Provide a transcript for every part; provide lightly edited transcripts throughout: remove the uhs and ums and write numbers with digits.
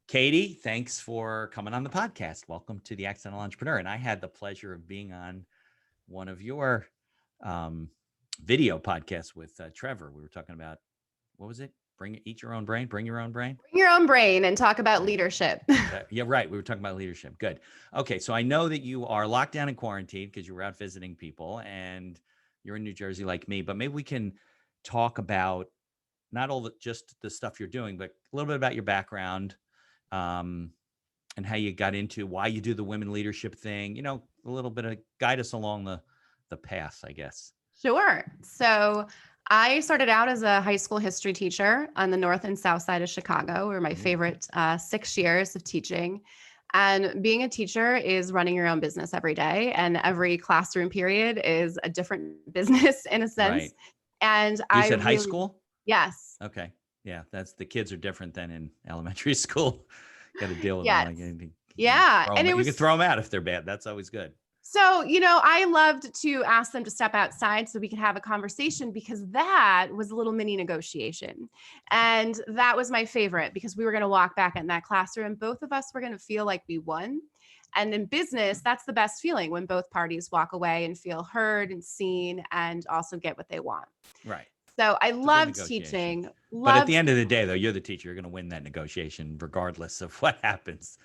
Katie, thanks for coming on the podcast. Welcome to the Accidental Entrepreneur. And I had the pleasure of being on one of your um, video podcasts with Trevor. We were talking about, what was it? Eat your own brain, bring your own brain. Bring your own brain and talk about leadership. Yeah, right. We were talking about leadership. Good. Okay. So I know that you are locked down and quarantined because you were out visiting people and you're in New Jersey like me, but maybe we can talk about not just the stuff you're doing, but a little bit about your background, um, and how you got into why you do the women leadership thing, a little bit of guide us along the path, I guess. Sure. So I started out as a high school history teacher on the north and south side of Chicago, were my favorite 6 years of teaching. And being a teacher is running your own business every day. And every classroom period is a different business in a sense. Right. And You said high school? Yes. Okay. Yeah. The kids are different than in elementary school. Got to deal with Yes. them like anything. Yeah. And you can throw them out if they're bad. That's always good. So, I loved to ask them to step outside so we could have a conversation, because that was a little mini negotiation. And that was my favorite, because we were going to walk back in that classroom. Both of us were going to feel like we won. And in business, that's the best feeling, when both parties walk away and feel heard and seen and also get what they want. Right. So I loved teaching. But at the end of the day, though, you're the teacher. You're going to win that negotiation regardless of what happens.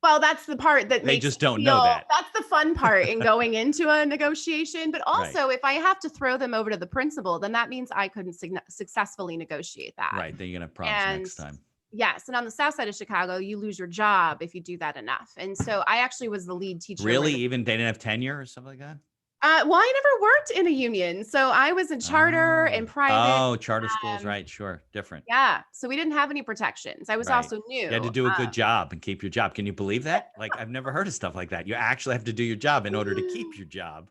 Well, that's the part that they just don't know that. That's the fun part in going into a negotiation. But also, if I have to throw them over to the principal, then that means I couldn't successfully negotiate that. Right. Then you're going to have problems next time. Yes. And on the south side of Chicago, you lose your job if you do that enough. And so I actually was the lead teacher. Really? Even they didn't have tenure or something like that? Well, I never worked in a union. So I was in charter and private. Oh, charter schools. Right. Sure. Different. Yeah. So we didn't have any protections. I was also new. You had to do a good job and keep your job. Can you believe that? Like, I've never heard of stuff like that. You actually have to do your job in order to keep your job.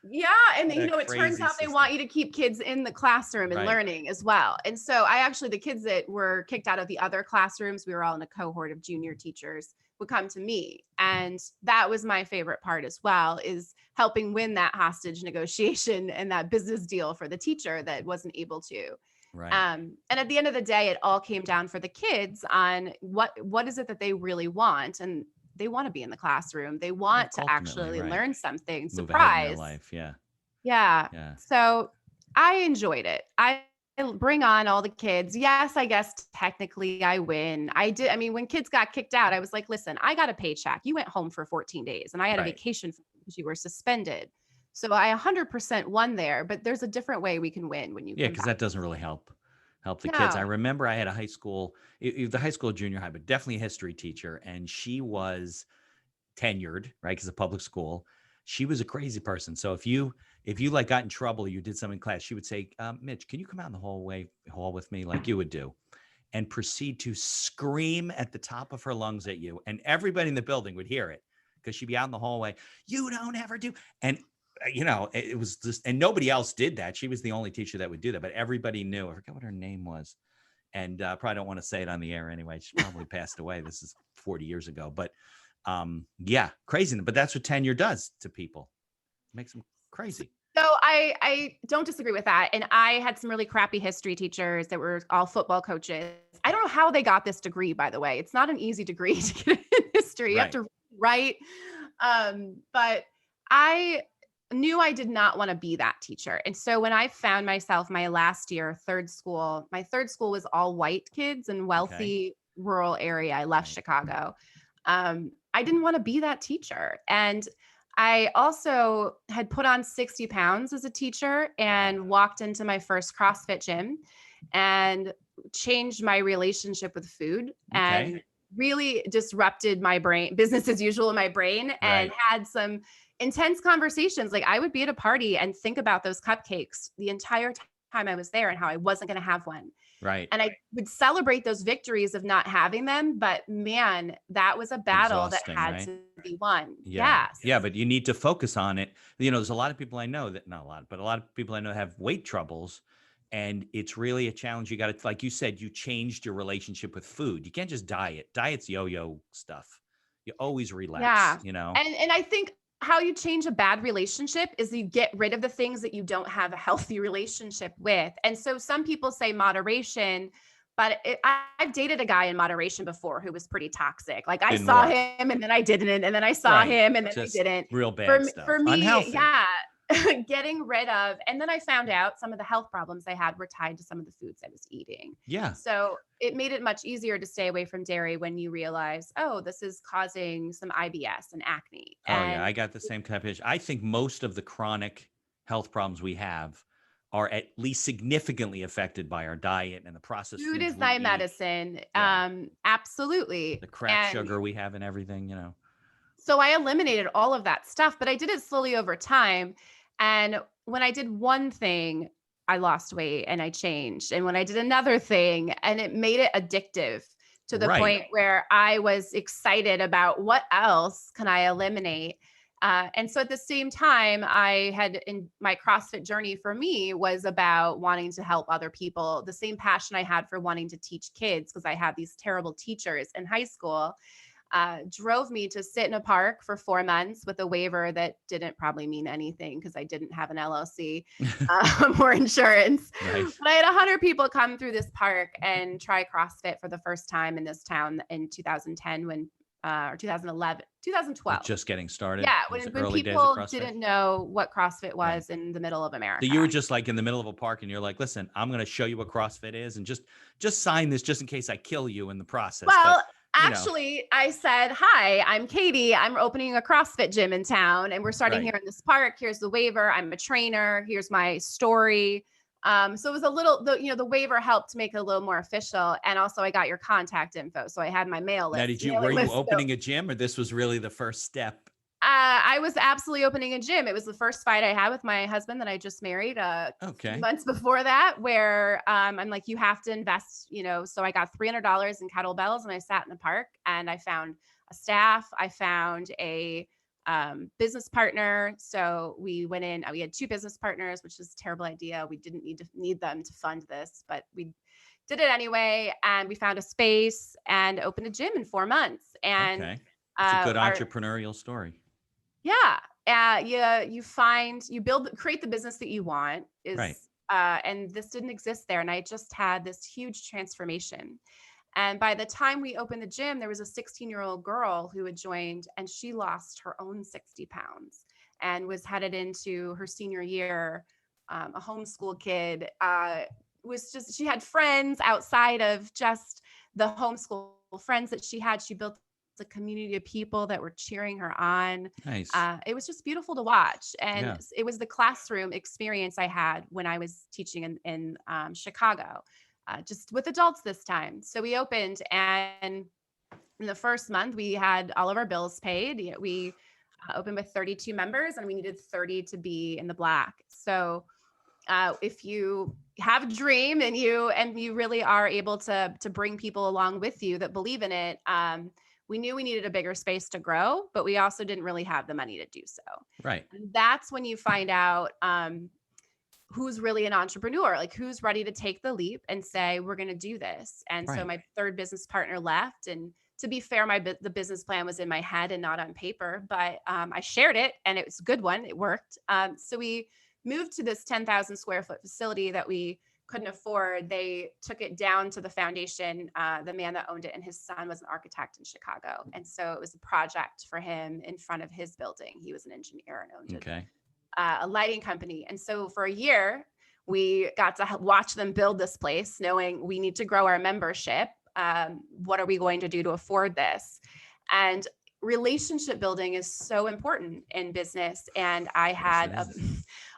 Yeah. And it turns out they want you to keep kids in the classroom and learning as well. And so the kids that were kicked out of the other classrooms, we were all in a cohort of junior teachers, would come to me. And that was my favorite part as well, is helping win that hostage negotiation and that business deal for the teacher that wasn't able to. Right. And at the end of the day, it all came down for the kids on what is it that they really want. And they want to be in the classroom. They want to actually learn something. Move ahead in their life. Yeah. So I enjoyed it. I bring on all the kids. Yes, I guess technically I win. I did. I mean, when kids got kicked out, I was like, listen, I got a paycheck. You went home for 14 days and I had a vacation because you were suspended. So I 100% won there, but there's a different way we can win when you. Yeah, because that doesn't really help the kids. I remember I had a high school, the high school, junior high, but definitely a history teacher. And she was tenured, right? Because of public school. She was a crazy person. So if you like got in trouble, you did something in class, she would say, Mitch, can you come out in the hall with me like you would do? And proceed to scream at the top of her lungs at you. And everybody in the building would hear it because she'd be out in the hallway. You don't ever do. And it was just, and nobody else did that. She was the only teacher that would do that, but everybody knew. I forget what her name was. And probably don't want to say it on the air anyway. She probably passed away. This is 40 years ago, but crazy. But that's what tenure does to people. It makes them crazy. So I don't disagree with that. And I had some really crappy history teachers that were all football coaches. I don't know how they got this degree, by the way. It's not an easy degree to get in history. You have to write. But I knew I did not want to be that teacher. And so when I found myself my last year, my third school was all white kids in wealthy rural area. I left Chicago. I didn't want to be that teacher. And I also had put on 60 pounds as a teacher and walked into my first CrossFit gym and changed my relationship with food and really disrupted my brain, business as usual in my brain, and had some intense conversations. Like I would be at a party and think about those cupcakes the entire time I was there and how I wasn't going to have one. Right. And I would celebrate those victories of not having them. But man, that was a battle that had to be won. Yeah. Yes. Yeah. But you need to focus on it. There's a lot of people I know that, not a lot, but a lot of people I know have weight troubles. And it's really a challenge. You got to, like you said, you changed your relationship with food. You can't just diet. Diet's yo-yo stuff. You always relax, And I think how you change a bad relationship is you get rid of the things that you don't have a healthy relationship with. And so some people say moderation, But I've dated a guy in moderation before who was pretty toxic. Like I Didn't saw work. him and then I didn't, and then I saw Right. him and then I Just didn't. real bad stuff. For me, Unhealthy. yeah, getting rid of, and then I found out some of the health problems I had were tied to some of the foods I was eating. Yeah. So it made it much easier to stay away from dairy when you realize, oh, this is causing some IBS and acne. Oh yeah, And I got the same type of issue. I think most of the chronic health problems we have are at least significantly affected by our diet and the processed food foods is we thy eat. medicine. Yeah. Absolutely. The crack And sugar we have and everything, you know. so I eliminated all of that stuff, but I did it slowly over time. And when I did one thing, I lost weight and I changed. And when I did another thing, and it made it addictive to the Right. point where I was excited about what else can I eliminate. And so at the same time, I had in my CrossFit journey for me was about wanting to help other people. The same passion I had for wanting to teach kids because I had these terrible teachers in high school drove me to sit in a park for 4 months with a waiver that didn't probably mean anything because I didn't have an LLC or insurance. Right. But I had 100 people come through this park and try CrossFit for the first time in this town in 2010 when, or 2011, 2012. Just getting started. Yeah, It was when early days of people CrossFit. didn't know what CrossFit Right. was in the middle of So America. you were just like in the middle of a park and you're like, listen, I'm going to show you what CrossFit is and just sign this just in case I kill you in the process. Well, But actually, I said, hi, I'm Katie. I'm opening a CrossFit gym in town and we're starting Right. here in this park. Here's the waiver. I'm a trainer. Here's my story. So it was a little, the waiver helped make it a little more official. And also I got your contact info. So I had my Now, mailing were you list. opening a gym or this was really the first step? I was absolutely opening a gym. It was the first fight I had with my husband that I just married a few months before that, where I'm like, you have to invest, so I got $300 in kettlebells and I sat in the park and I found a staff. I found a business partner. So we went in, we had 2 business partners, which is a terrible idea. We didn't need them to fund this, but we did it anyway. And we found a space and opened a gym in 4 months. And It's a good entrepreneurial story. Yeah. You create the business that you want Right. And this didn't exist there. And I just had this huge transformation. And by the time we opened the gym, there was a 16-year-old girl who had joined and she lost her own 60 pounds and was headed into her senior year, a homeschool kid, she had friends outside of just the homeschool friends that she had. She built a community of people that were cheering her on. Nice. It was just beautiful to watch. And it was the classroom experience I had when I was teaching in Chicago, just with adults this time. So we opened, and in the first month, we had all of our bills paid. We opened with 32 members and we needed 30 to be in the black. So if you have a dream and you really are able to bring people along with you that believe in it, we knew we needed a bigger space to grow, but we also didn't really have the money to do so. Right. And that's when you find out who's really an entrepreneur, like who's ready to take the leap and say, we're going to do this. And so my third business partner left. And to be fair, the business plan was in my head and not on paper, but I shared it and it was a good one. It worked. So we moved to this 10,000 square foot facility that we couldn't afford. They took it down to the foundation. The man that owned it and his son was an architect in Chicago. And so it was a project for him in front of his building. He was an engineer and owned a lighting company. And so for a year, we got to watch them build this place, knowing we need to grow our membership. What are we going to do to afford this? And relationship building is so important in business. And I had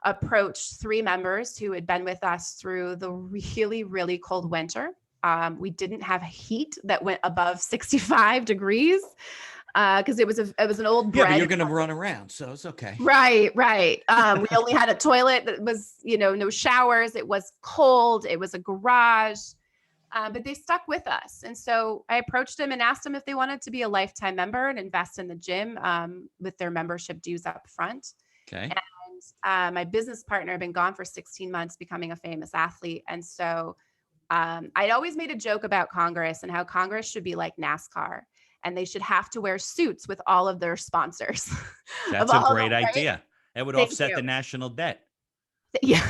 approached 3 members who had been with us through the really, really cold winter. We didn't have heat that went above 65 degrees because it was an old bread. Yeah, but you're going to run around, so it's okay. Right. We only had a toilet that was, no showers. It was cold. It was a garage. But they stuck with us. And so I approached them and asked them if they wanted to be a lifetime member and invest in the gym with their membership dues up front. Okay. And my business partner had been gone for 16 months, becoming a famous athlete. And so I'd always made a joke about Congress and how Congress should be like NASCAR and they should have to wear suits with all of their sponsors. That's a great idea. It would offset the national debt. Yeah.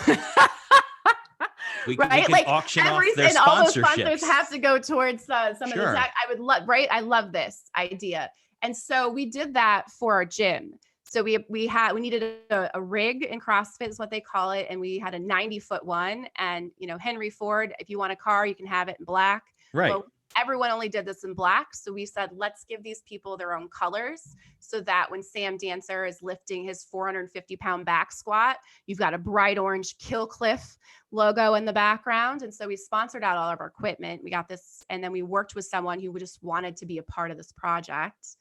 We right? can Like auction off their and all those sponsors sponsorships. have to go towards some of the Sure. tech. I would love, right? I love this idea. And so we did that for our gym. So we needed a rig in CrossFit is what they call it. And we had a 90-foot one. And, Henry Ford, if you want a car, you can have it in black. Right. Well, everyone only did this in black. So we said, let's give these people their own colors so that when Sam Dancer is lifting his 450-pound back squat, you've got a bright orange Kill Cliff logo in the background. And so we sponsored out all of our equipment. We got this, and then we worked with someone who just wanted to be a part of this project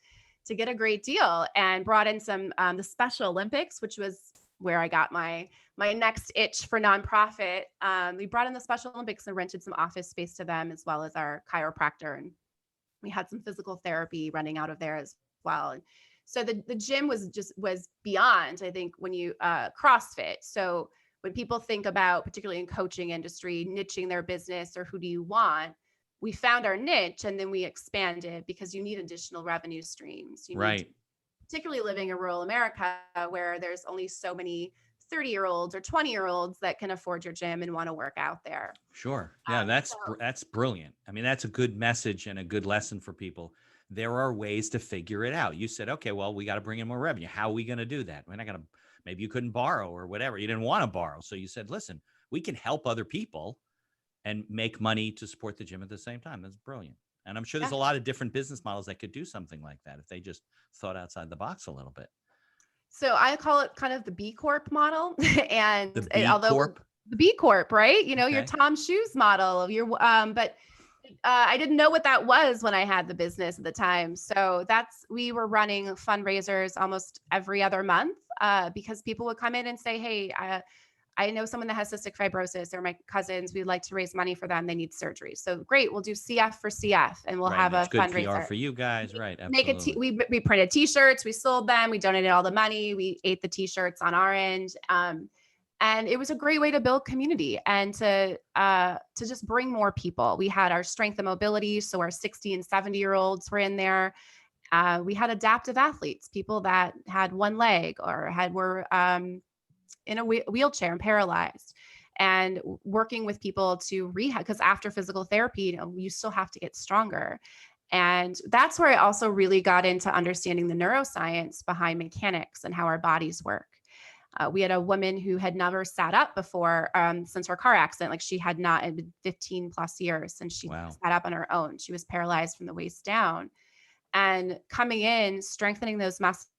to get a great deal, and brought in some the Special Olympics, which was where I got my next itch for nonprofit. We brought in the Special Olympics and rented some office space to them, as well as our chiropractor, and we had some physical therapy running out of there as well. And so the gym was beyond, I think, when you CrossFit. So when people think about, particularly in coaching industry, niching their business or who do you want, we found our niche and then we expanded because you need additional revenue streams. You right. need, particularly living in rural America where there's only so many 30-year-olds or 20-year-olds that can afford your gym and want to work out there. Sure. Yeah, that's brilliant. I mean, that's a good message and a good lesson for people. There are ways to figure it out. You said, okay, well, we got to bring in more revenue. How are we going to do that? We're not going to, maybe you couldn't borrow or whatever. You didn't want to borrow. So you said, listen, we can help other people and make money to support the gym at the same time. That's brilliant. And I'm sure there's a lot of different business models that could do something like that if they just thought outside the box a little bit. So I call it kind of the B Corp model. And the B Corp? The B Corp, right? Your Okay. Tom Shoes model of your, but I didn't know what that was when I had the business at the time. So we were running fundraisers almost every other month because people would come in and say, hey, I know someone that has cystic fibrosis, or my cousins, we'd like to raise money for them. They need surgery. So great. We'll do CF for CF and we'll have a good fundraiser. PR for you guys. Right. Absolutely. We printed t-shirts, we sold them, we donated all the money, we ate the t-shirts on our end. And it was a great way to build community and to just bring more people. We had our strength and mobility. So our 60 and 70-year-olds were in there. We had adaptive athletes, people that had one leg or were in a wheelchair and paralyzed, and working with people to rehab, because after physical therapy, you still have to get stronger. And that's where I also really got into understanding the neuroscience behind mechanics and how our bodies work. We had a woman who had never sat up before since her car accident. Like she had not, in 15 plus years since she sat up on her own. She was paralyzed from the waist down. And coming in, strengthening those muscles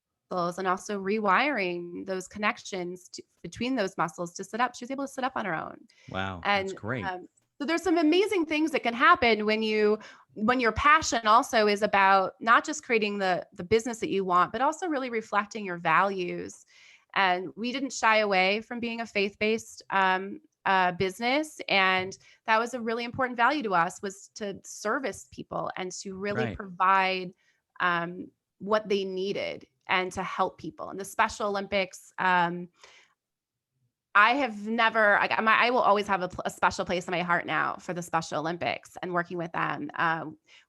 and also rewiring those connections between those muscles to sit up. She was able to sit up on her own. Wow. And that's great. So there's some amazing things that can happen when your passion also is about not just creating the business that you want, but also really reflecting your values. And we didn't shy away from being a faith-based business. And that was a really important value to us, was to service people and to really provide what they needed and to help people. And the Special Olympics, I will always have a special place in my heart now for the Special Olympics and working with them.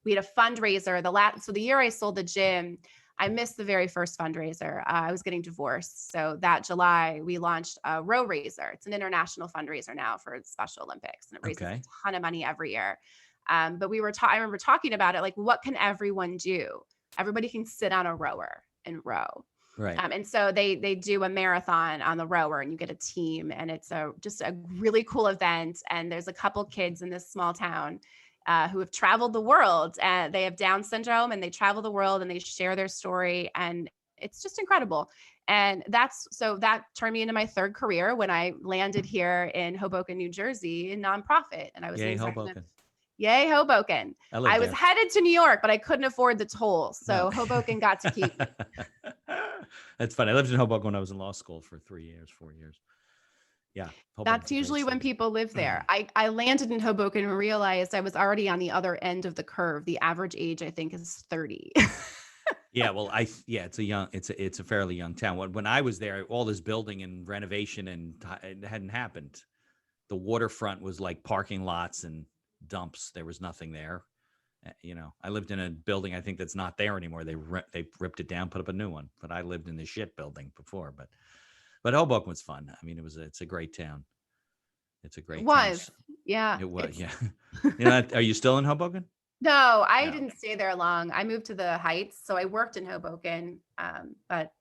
We had a fundraiser. So the year I sold the gym, I missed the very first fundraiser. I was getting divorced. So that July, we launched a Row Raiser. It's an international fundraiser now for the Special Olympics, and it raises a ton of money every year. But I remember talking about it, like, what can everyone do? Everybody can sit on a rower and row. Right. And so they do a marathon on the rower, and you get a team, and it's just a really cool event. And there's a couple kids in this small town who have traveled the world, and they have Down syndrome, and they travel the world and they share their story, and it's just incredible. And that turned me into my third career when I landed here in Hoboken, New Jersey, in nonprofit. And I was in Hoboken. Yay, Hoboken. I was headed to New York, but I couldn't afford the toll. So Hoboken got to keep me. That's funny. I lived in Hoboken when I was in law school for 4 years. Yeah. That's usually when people live there. I landed in Hoboken and realized I was already on the other end of the curve. The average age, I think, is 30. Yeah. Well, it's a fairly young town. When I was there, all this building and renovation it hadn't happened. The waterfront was like parking lots and dumps. There was nothing there. I lived in a building, I think, that's not there anymore. They ripped it down, put up a new one. But I lived in the shit building before. But Hoboken was fun. I mean, it's a great town. It's a It great was. change. Yeah. It was, It's yeah. Are you still in Hoboken? no, I No. didn't stay there long. I moved to the Heights, so I worked in Hoboken. But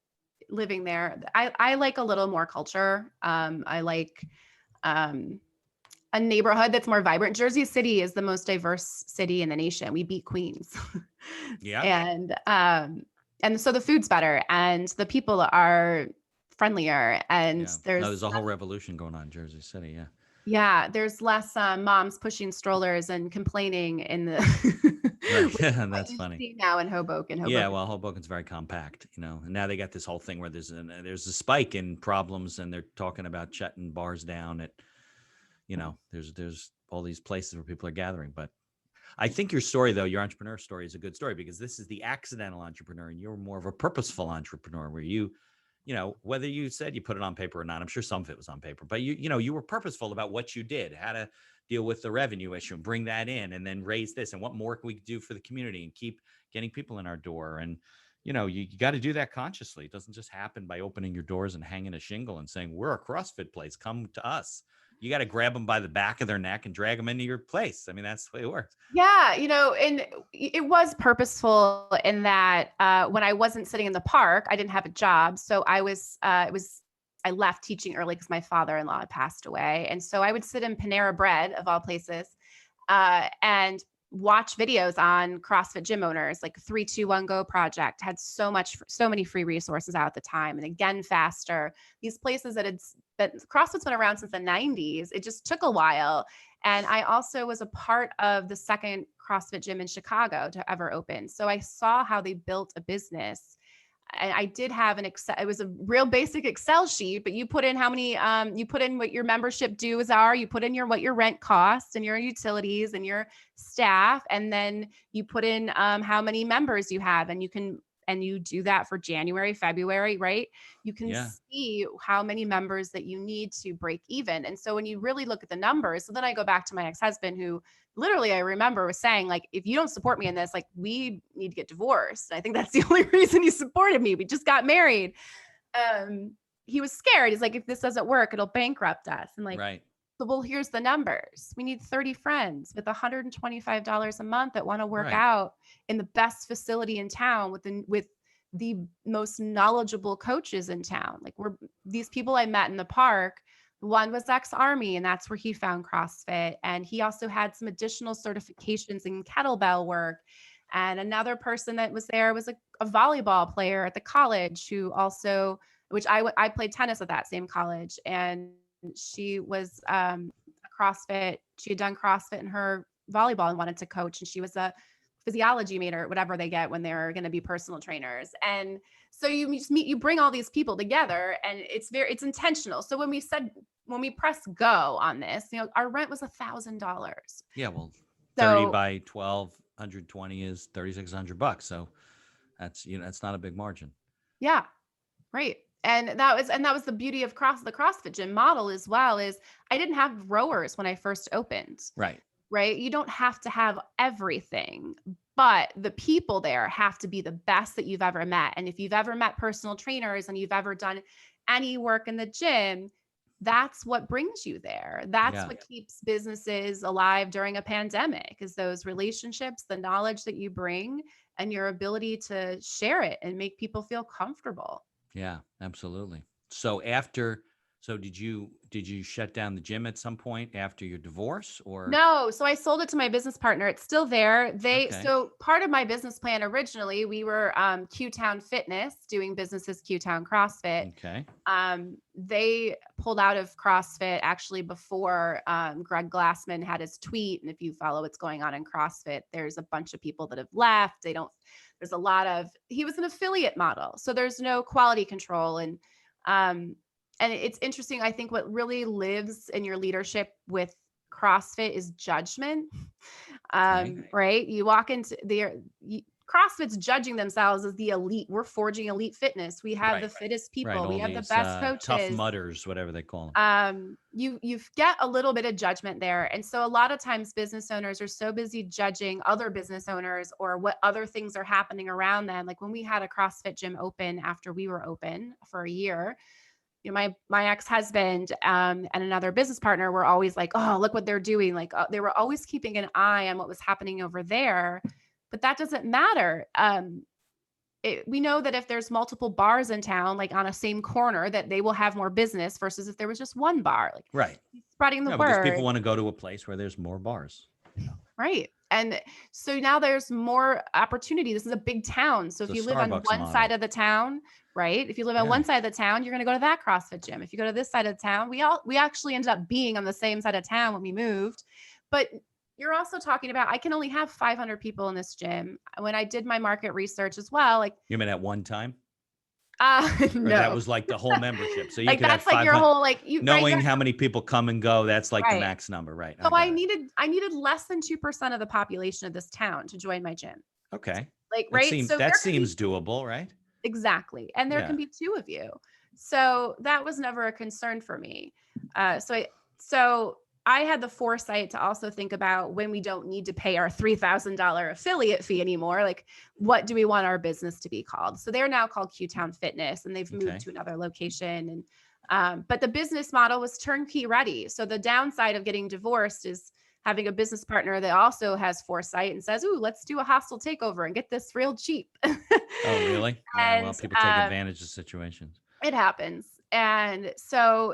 living there, I like a little more culture. I like um, a neighborhood that's more vibrant. Jersey City is the most diverse city in the nation. We beat Queens. Yeah. And so the food's better and the people are friendlier and Yeah. No, there's a whole revolution going on in Jersey City. Yeah. there's less moms pushing strollers and complaining in the Right. which is Yeah. what That's you funny. see now in Hoboken. Yeah. Hoboken. Well, Hoboken's very compact, and now they got this whole thing where there's a spike in problems, and they're talking about shutting bars down at, there's all these places where people are gathering. But I think your story, though, your entrepreneur story, is a good story because this is the accidental entrepreneur, and you're more of a purposeful entrepreneur where whether you said you put it on paper or not, I'm sure some of it was on paper, but you were purposeful about what you did, how to deal with the revenue issue and bring that in and then raise this and what more can we do for the community and keep getting people in our door. And, you got to do that consciously. It doesn't just happen by opening your doors and hanging a shingle and saying, we're a CrossFit place, come to us. You got to grab them by the back of their neck and drag them into your place. I mean, that's the way it works. Yeah, and it was purposeful in that when I wasn't sitting in the park, I didn't have a job. So I left teaching early because my father-in-law had passed away. And so I would sit in Panera Bread, of all places, and watch videos on CrossFit gym owners, like 3-2-1 Go Project had so many free resources out at the time. And again, faster. These places that CrossFit's been around since the 90s. It just took a while. And I also was a part of the second CrossFit gym in Chicago to ever open. So I saw how they built a business. And I did have an Excel. It was a real basic Excel sheet, but you put in how many, you put in what your membership dues are, you put in what your rent costs and your utilities and your staff. And then you put in how many members you have, and you do that for January, February, right? You can Yeah. see how many members that you need to break even. And so when you really look at the numbers, so then I go back to my ex-husband who literally I remember was saying, like, if you don't support me in this, like, we need to get divorced. I think that's the only reason he supported me. We just got married. Um, he was scared. He's like, if this doesn't work, it'll bankrupt us. And like, Right. so, well, here's the numbers. We need 30 friends with $125 a month that want to work Right. out in the best facility in town with the most knowledgeable coaches in town. Like, these people I met in the park. One was ex-Army, and that's where he found CrossFit. And he also had some additional certifications in kettlebell work. And another person that was there was a volleyball player at the college who also, which I played tennis at that same college. And she was a CrossFit. She had done CrossFit in her volleyball and wanted to coach. And she was a physiology major, whatever they get when they're going to be personal trainers. And so you bring all these people together, and it's intentional. So when we press go on this, our rent was $1,000. Yeah. Well, 30 So by 1,220 is $3,600. So that's not a big margin. yeah, right. And that was the beauty of the CrossFit gym model as well, is I didn't have rowers when I first opened. Right. Right? You don't have to have everything, but the people there have to be the best that you've ever met. And if you've ever met personal trainers and you've ever done any work in the gym, that's what brings you there. That's Yeah. what keeps businesses alive during a pandemic, is those relationships, the knowledge that you bring, and your ability to share it and make people feel comfortable. Yeah, absolutely. So did you shut down the gym at some point after your divorce or? No, so I sold it to my business partner. It's still there. Okay. So part of my business plan originally, we were Q Town Fitness, doing business as Q Town CrossFit. Okay. They pulled out of CrossFit actually before Greg Glassman had his tweet. And if you follow what's going on in CrossFit, there's a bunch of people that have left. There's a lot of, he was an affiliate model. So there's no quality control. And it's interesting. I think what really lives in your leadership with CrossFit is judgment. Okay. Right? You walk into CrossFit's judging themselves as the elite. We're forging elite fitness. We have the Right. fittest Right. people. We All have the these best tough coaches. mutters, whatever they call them. You get a little bit of judgment there. And so a lot of times business owners are so busy judging other business owners or what other things are happening around them. Like when we had a CrossFit gym open after we were open for a year, my ex-husband and another business partner were always like, oh, look what they're doing. Like they were always keeping an eye on what was happening over there. But that doesn't matter. We know that if there's multiple bars in town, like on a same corner, that they will have more business versus if there was just one bar, like Right. spreading the No, because word. people want to go to a place where there's more bars. Right. And so now there's more opportunity. This is a big town. So if you live on Starbucks one model. side of the town, right? If you live on one side of the town, you're going to go to that CrossFit gym. If you go to this side of the town, we actually ended up being on the same side of town when we moved. But you're also talking about, I can only have 500 people in this gym. When I did my market research as well, like you mean at one time? No. Or that was like the whole membership. So you like could that's have like your whole like you knowing right, how many people come and go. That's like the right. max number, right? So I needed less than 2% of the population of this town to join my gym. Okay. Like right. That seems doable, right? Exactly. And there can be two of you. So that was never a concern for me. So I had the foresight to also think about when we don't need to pay our $3,000 affiliate fee anymore, like what do we want our business to be called? So they're now called Q-Town Fitness, and they've moved to another location. And but the business model was turnkey ready. So the downside of getting divorced is having a business partner that also has foresight and says, "Ooh, let's do a hostile takeover and get this real cheap." Oh, really? Yeah. Well, people take advantage of situations. It happens. And so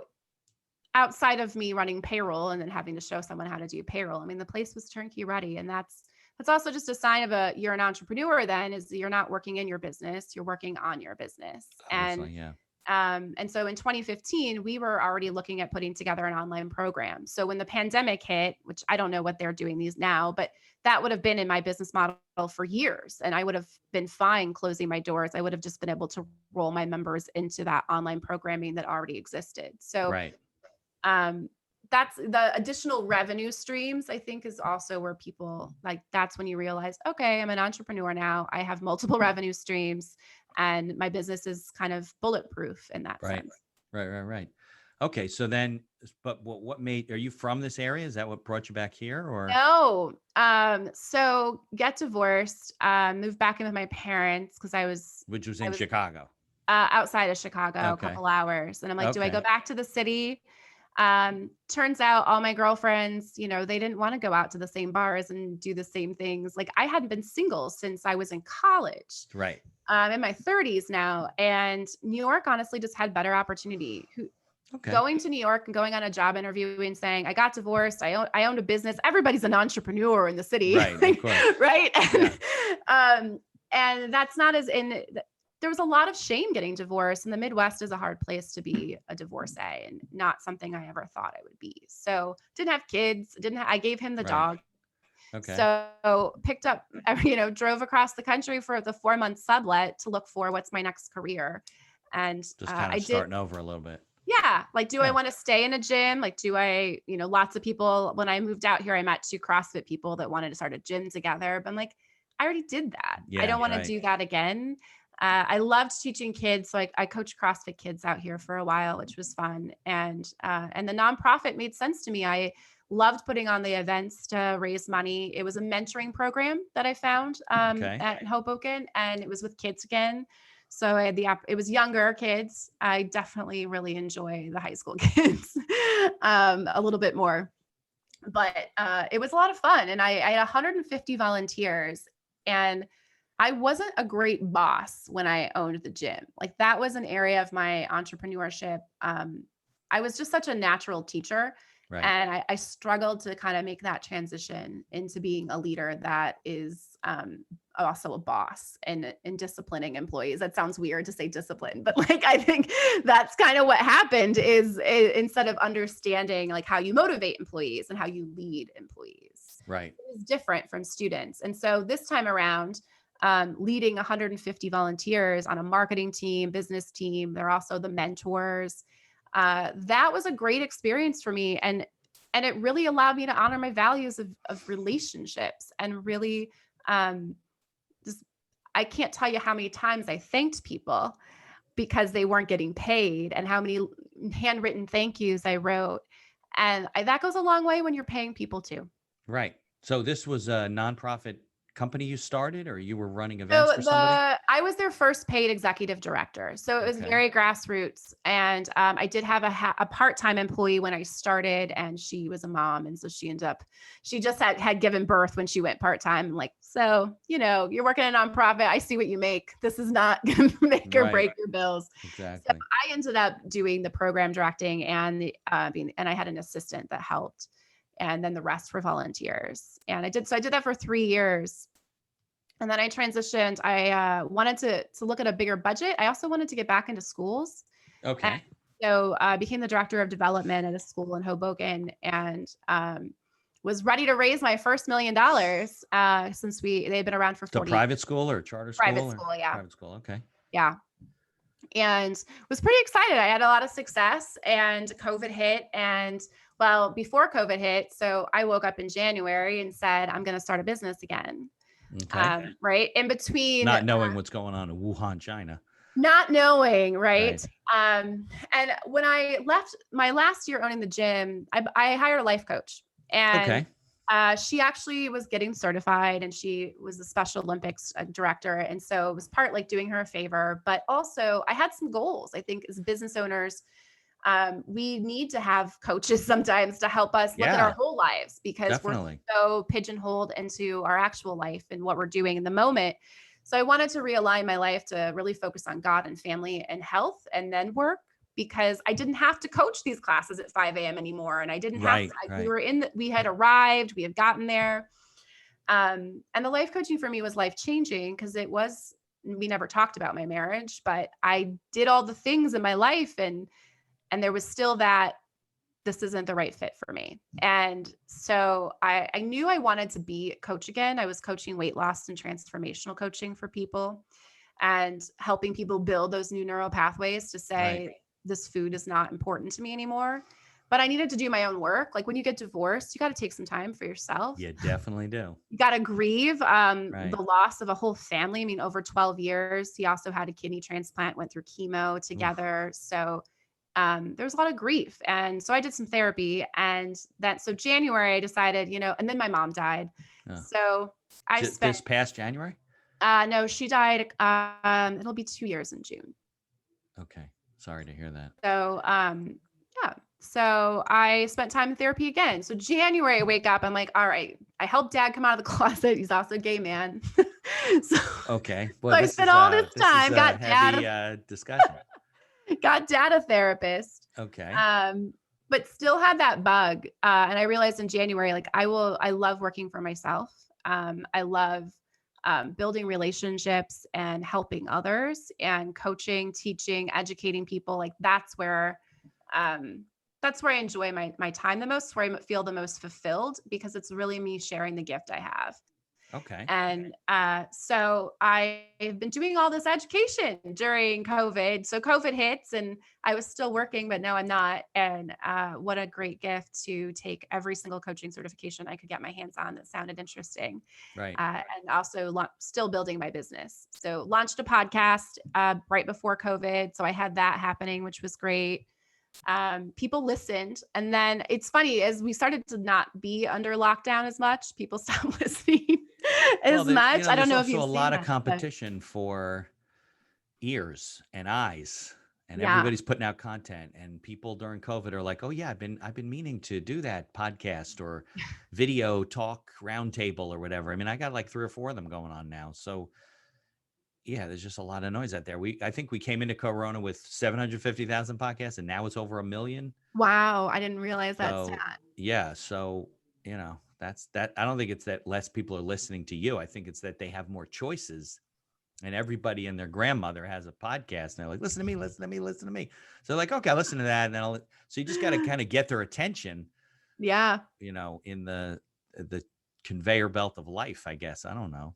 outside of me running payroll and then having to show someone how to do payroll, I mean, the place was turnkey ready. And that's also just a sign of you're an entrepreneur then, is you're not working in your business, you're working on your business. Obviously, yeah. And so in 2015, we were already looking at putting together an online program. So when the pandemic hit, which I don't know what they're doing these now, but that would have been in my business model for years. And I would have been fine closing my doors. I would have just been able to roll my members into that online programming that already existed. So right. That's the additional revenue streams, I think, is also where people like, that's when you realize, okay, I'm an entrepreneur now. I have multiple revenue streams and my business is kind of bulletproof in that sense. Right. Okay. So then, but what are you from this area? Is that what brought you back here or? No. So get divorced, moved back in with my parents because which was in Chicago. Outside of Chicago, a couple hours. And I'm like, do I go back to the city? Turns out all my girlfriends, they didn't want to go out to the same bars and do the same things. Like I hadn't been single since I was in college. Right. In my 30s now. And New York honestly just had better opportunity. Going to New York and going on a job interview and saying, I got divorced. I owned a business. Everybody's an entrepreneur in the city. Right. Of course. Right. Yeah. And that's not there was a lot of shame getting divorced, and the Midwest is a hard place to be a divorcee and not something I ever thought I would be. So didn't have kids. I gave him the dog. Okay. So picked up, drove across the country for the 4-month sublet to look for what's my next career. And just kind of starting over a little bit. Yeah. Like, do I want to stay in a gym? Like, do I, lots of people, when I moved out here, I met 2 CrossFit people that wanted to start a gym together. But I'm like, I already did that. I don't want to do that again. I loved teaching kids. So I coached CrossFit kids out here for a while, which was fun. And the nonprofit made sense to me. I loved putting on the events to raise money. It was a mentoring program that I found at Hoboken, and it was with kids again. So I had it was younger kids. I definitely really enjoy the high school kids a little bit more, but it was a lot of fun. And I had 150 volunteers, and I wasn't a great boss when I owned the gym. Like that was an area of my entrepreneurship. I was just such a natural teacher. Right. And I struggled to kind of make that transition into being a leader that is also a boss and disciplining employees. That sounds weird to say discipline, but like, I think that's kind of what happened is instead of understanding like how you motivate employees and how you lead employees. Right. It was different from students. And so this time around, leading 150 volunteers on a marketing team, business team, they're also the mentors. That was a great experience for me. And it really allowed me to honor my values of relationships and really, I can't tell you how many times I thanked people because they weren't getting paid and how many handwritten thank yous I wrote. And that goes a long way when you're paying people too. Right. So this was a nonprofit company you started, or you were running events So for somebody? I was their first paid executive director. So it was Okay. very grassroots. And I did have a part-time employee when I started, and she was a mom. And so she just had given birth when she went part-time. I'm like, so, you're working in a nonprofit. I see what you make. This is not going to make or Right. break your bills. So Exactly. I ended up doing the program directing and and I had an assistant that helped. And then the rest were volunteers. And I did that for 3 years. And then I transitioned. I wanted to look at a bigger budget. I also wanted to get back into schools. And Okay. so I became the director of development at a school in Hoboken, and was ready to raise my first $1 million since they've been around for So 40 private school or charter private school or school. Yeah. private school? Okay. Yeah. And was pretty excited. I had a lot of success, and COVID hit. And well, before COVID hit, so I woke up in January and said, I'm going to start a business again. Okay. Right. In between, Not knowing what's going on in Wuhan, China. not knowing, right? Right. And when I left my last year owning the gym, I hired a life coach, and Okay. she actually was getting certified, and she was the Special Olympics director. And so it was part like doing her a favor, but also I had some goals. I think as business owners, we need to have coaches sometimes to help us look at our Yeah, whole lives, because we're definitely. so pigeonholed into our actual life and what we're doing in the moment. So I wanted to realign my life to really focus on God and family and health, and then work, because I didn't have to coach these classes at 5 a.m. anymore. And I didn't have to, Right, we right. were we had arrived, we had gotten there. And the life coaching for me was life changing, because we never talked about my marriage, but I did all the things in my life, and there was still that this isn't the right fit for me. And so I knew I wanted to be a coach again. I was coaching weight loss and transformational coaching for people, and helping people build those new neural pathways to Right. say, this food is not important to me anymore. But I needed to do my own work. Like when you get divorced, you got to take some time for yourself. You definitely do. You got to grieve Right. the loss of a whole family. I mean, over 12 years. He also had a kidney transplant, went through chemo Oof. together. So there was a lot of grief. And so I did some therapy. And so January, I decided, and then my mom died. Oh. So I spent, This past January? no, she died. It'll be 2 years in June. Okay. Sorry to hear that. So, yeah. So I spent time in therapy again. So January, I wake up, I'm like, all right, I helped dad come out of the closet. He's also a gay man. so, Okay. so Well, I spent all this this is time, a heavy discussion. got dad a therapist. Okay. But still had that bug. And I realized in January, like I love working for myself. I love building relationships and helping others, and coaching, teaching, educating people. Like that's where I enjoy my time the most, where I feel the most fulfilled, because it's really me sharing the gift I have. Okay. And so I've been doing all this education during COVID. So COVID hits, and I was still working, but no, I'm not. And what a great gift to take every single coaching certification I could get my hands on that sounded interesting. Right. And also still building my business. So launched a podcast right before COVID. So I had that happening, which was great. People listened. And then it's funny, as we started to not be under lockdown as much, people stopped listening Well, as much. I don't there's know if also you've a seen lot of that, but competition for ears and eyes, and yeah, everybody's putting out content, and people during COVID are like, "Oh yeah, I've been meaning to do that podcast or video talk roundtable or whatever." I mean, I got like 3 or 4 of them going on now. So, yeah, there's just a lot of noise out there. I think we came into Corona with 750,000 podcasts, and now it's over 1 million. wow, I didn't realize that So, stat. yeah, so, that's that. I don't think it's that less people are listening to you. I think it's that they have more choices, and everybody and their grandmother has a podcast, and they're like, listen to me, listen to me, listen to me. So like, okay, I'll listen to that. And then so you just got to kind of get their attention, Yeah, in the conveyor belt of life, I guess. I don't know.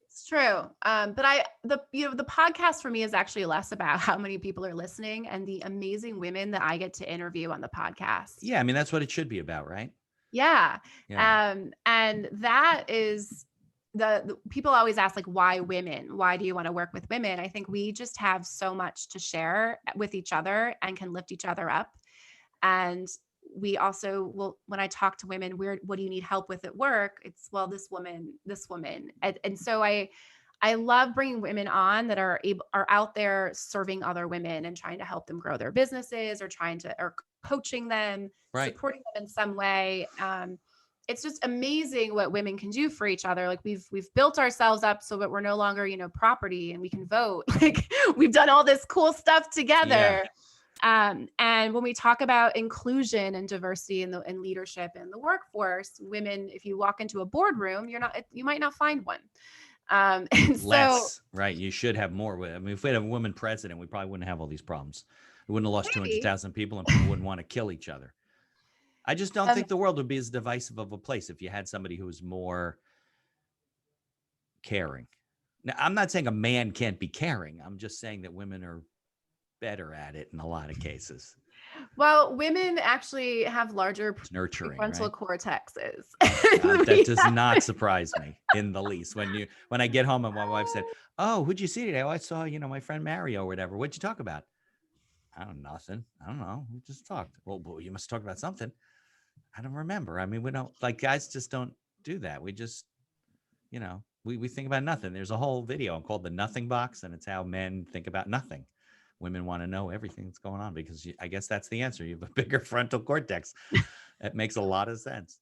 it's true. But the podcast for me is actually less about how many people are listening, and the amazing women that I get to interview on the podcast. Yeah. I mean, that's what it should be about, right? Yeah. Yeah. And that is the people always ask, like, why women? Why do you want to work with women? I think we just have so much to share with each other and can lift each other up. And we also will, when I talk to women, what do you need help with at work? It's, well, this woman. And so I love bringing women on that are out there serving other women and trying to help them grow their businesses, or coaching them, Right. supporting them in some way. It's just amazing what women can do for each other. Like we've built ourselves up so that we're no longer, property, and we can vote. Like we've done all this cool stuff together. Yeah. And when we talk about inclusion and diversity in leadership in the workforce, women, if you walk into a boardroom, you might not find one. And Less, right? You should have more. I mean, if we had a woman president, we probably wouldn't have all these problems. We wouldn't have lost 200,000 people, and people wouldn't want to kill each other. I just don't think the world would be as divisive of a place if you had somebody who was more caring. Now, I'm not saying a man can't be caring. I'm just saying that women are better at it in a lot of cases. Well, women actually have larger nurturing, prefrontal right? cortexes. That does not surprise me in the least. When I get home and my wife said, "Oh, who'd you see today?" "Oh, I saw, my friend Mario or whatever." "What'd you talk about?" "I don't know, nothing. I don't know. We just talked." "Well, you must talk about something." "I don't remember." I mean, we don't, like, guys just don't do that. We just, we think about nothing. There's a whole video called The Nothing Box, and it's how men think about nothing. Women want to know everything that's going on because I guess that's the answer. You have a bigger frontal cortex. It makes a lot of sense.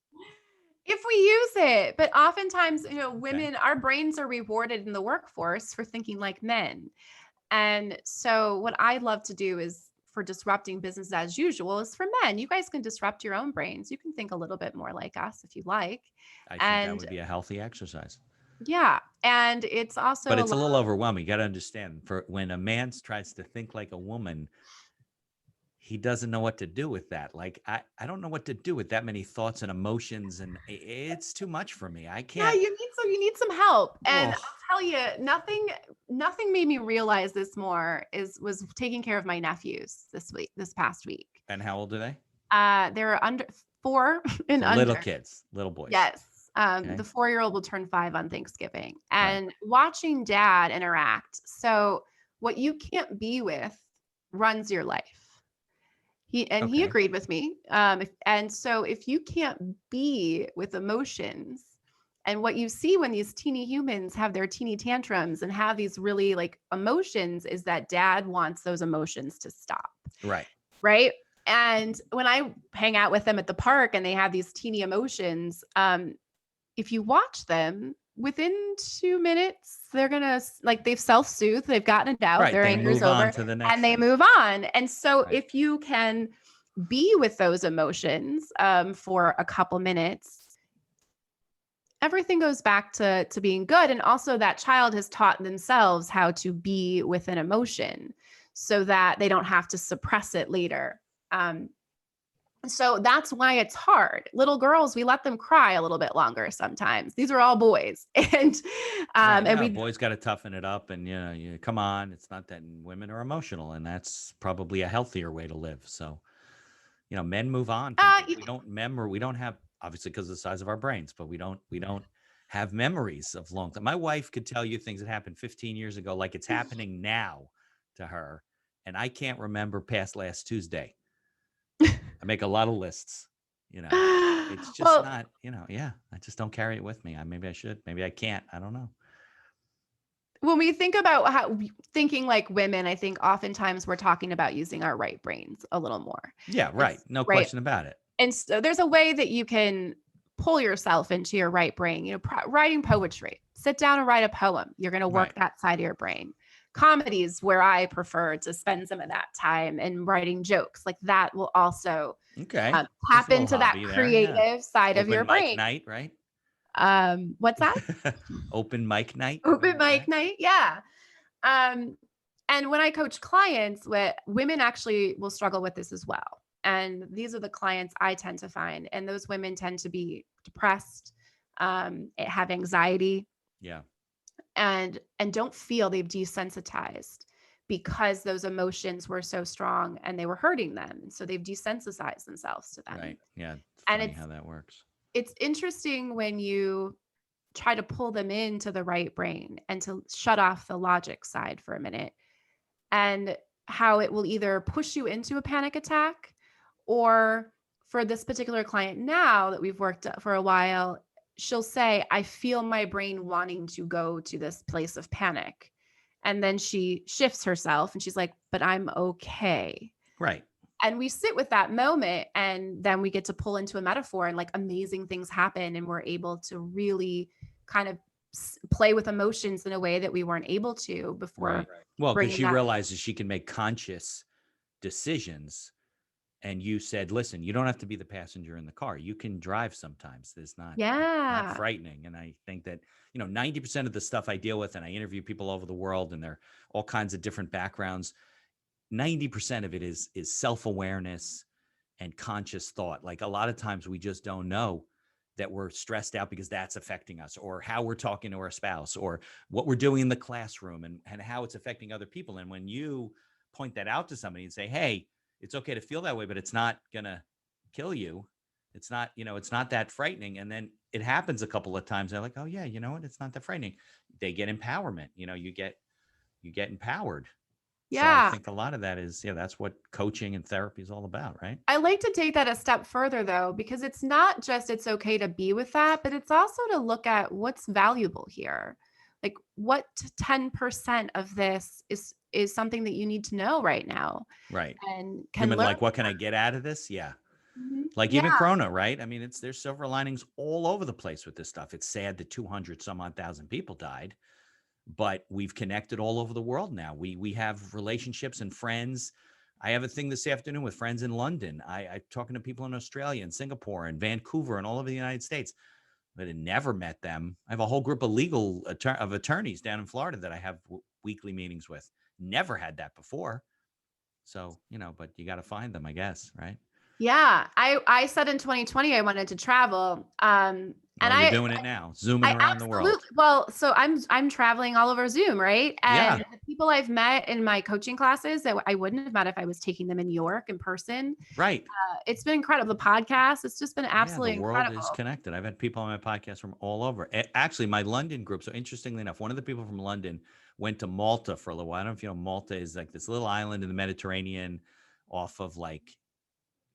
If we use it, but oftentimes, women, Okay. our brains are rewarded in the workforce for thinking like men. And so what I love to do is, for disrupting business as usual, is for men. You guys can disrupt your own brains. You can think a little bit more like us if you like. I think that And would be a healthy exercise. yeah, and it's also But it's a little overwhelming. You got to understand, for when a man tries to think like a woman, he doesn't know what to do with that. Like, I don't know what to do with that many thoughts and emotions, and it's too much for me. I yeah, can't. you need some help. And Oh, I'll tell you, nothing made me realize this more was taking care of my nephews this past week. and how old are they? They're under 4 and So under. little kids, little boys. Yes. Okay. The 4-year-old will turn 5 on Thanksgiving, Right. and watching dad interact. So what you can't be with runs your life. He Okay. agreed with me. And so if you can't be with emotions, and what you see when these teeny humans have their teeny tantrums and have these really like emotions, is that dad wants those emotions to stop. Right. Right. And when I hang out with them at the park and they have these teeny emotions, if you watch them, within 2 minutes, they're gonna, like, they've self-soothed, they've gotten it out, Right. their They anger's move on over, to the next and they thing. move on. And so Right. if you can be with those emotions for a couple minutes, everything goes back to being good. And also that child has taught themselves how to be with an emotion so that they don't have to suppress it later. So that's why it's hard. Little girls, we let them cry a little bit longer sometimes. These are all boys. And Right. and No, we boys got to toughen it up, and you come on. It's not that women are emotional, and that's probably a healthier way to live. So, men move on from things. We don't remember. We don't have, obviously, because of the size of our brains, but we don't have memories of long time. My wife could tell you things that happened 15 years ago, like it's happening now to her, and I can't remember past last Tuesday. I make a lot of lists. It's just well, not. Yeah. I just don't carry it with me. Maybe I should. Maybe I can't. I don't know. when we think about thinking like women, I think oftentimes we're talking about using our right brains a little more. Yeah. Right. No Right. question about it. And so there's a way that you can pull yourself into your right brain, writing poetry. Sit down and write a poem. You're going to work Right. that side of your brain. Comedies, where I prefer to spend some of that time, and writing jokes like that will also Okay. There's tap a little into that hobby there. Yeah. creative side of your Open mic brain. night, right? What's that? Open mic night. Open mic night. Yeah. Um, and when I coach clients, women actually will struggle with this as well. And these are the clients I tend to find. And those women tend to be depressed, have anxiety, Yeah. and don't feel they've desensitized because those emotions were so strong and they were hurting them. And so they've desensitized themselves to them. Right. Yeah. It's And funny how that works. it's interesting when you try to pull them into the right brain and to shut off the logic side for a minute, and how it will either push you into a panic attack or for this particular client now that we've worked for a while, she'll say, I feel my brain wanting to go to this place of panic. And then she shifts herself and she's like, but I'm okay. Right. And we sit with that moment, and then we get to pull into a metaphor, and like amazing things happen. And we're able to really kind of play with emotions in a way that we weren't able to before. Right. Well, because bringing she that. realizes she can make conscious decisions. And you said, listen, you don't have to be the passenger in the car. You can drive sometimes. It's not Yeah. frightening. And I think that, 90% of the stuff I deal with, and I interview people all over the world, and they're all kinds of different backgrounds, 90% of it is self-awareness and conscious thought. Like a lot of times we just don't know that we're stressed out because that's affecting us, or how we're talking to our spouse, or what we're doing in the classroom, and how it's affecting other people. And when you point that out to somebody and say, hey, it's okay to feel that way, but it's not going to kill you. It's not, it's not that frightening. And then it happens a couple of times. They're like, oh yeah, you know what? It's not that frightening. They get empowerment. You get empowered. So I Yeah. think a lot of that is, that's what coaching and therapy is all about, right? I like to take that a step further though, because it's not just it's okay to be with that, but it's also to look at what's valuable here. Like what 10% of this is something that you need to know right now Right. and You can mean learn. like, what can I get out of this? Yeah. Like even Yeah. Corona, right? I mean, there's silver linings all over the place with this stuff. It's sad that 200 some odd thousand people died, but we've connected all over the world now. We have relationships and friends. I have a thing this afternoon with friends in London. I'm talking to people in Australia and Singapore and Vancouver and all over the United States. But I never met them. I have a whole group of attorneys down in Florida that I have weekly meetings with. Never had that before. So, but you got to find them, I guess, right? Yeah. I said in 2020 I wanted to travel. And Oh, you're doing it now, zooming I around the world. absolutely, well, so I'm traveling all over Zoom, right? And Yeah, the people I've met in my coaching classes that I wouldn't have met if I was taking them in New York in person. right. It's been incredible. The podcast, it's just been Yeah, the absolutely world is incredible. connected. I've had people on my podcast from all over. Actually, my London group. So interestingly enough, one of the people from London went to Malta for a little while. I don't know if you know, Malta is like this little island in the Mediterranean off of like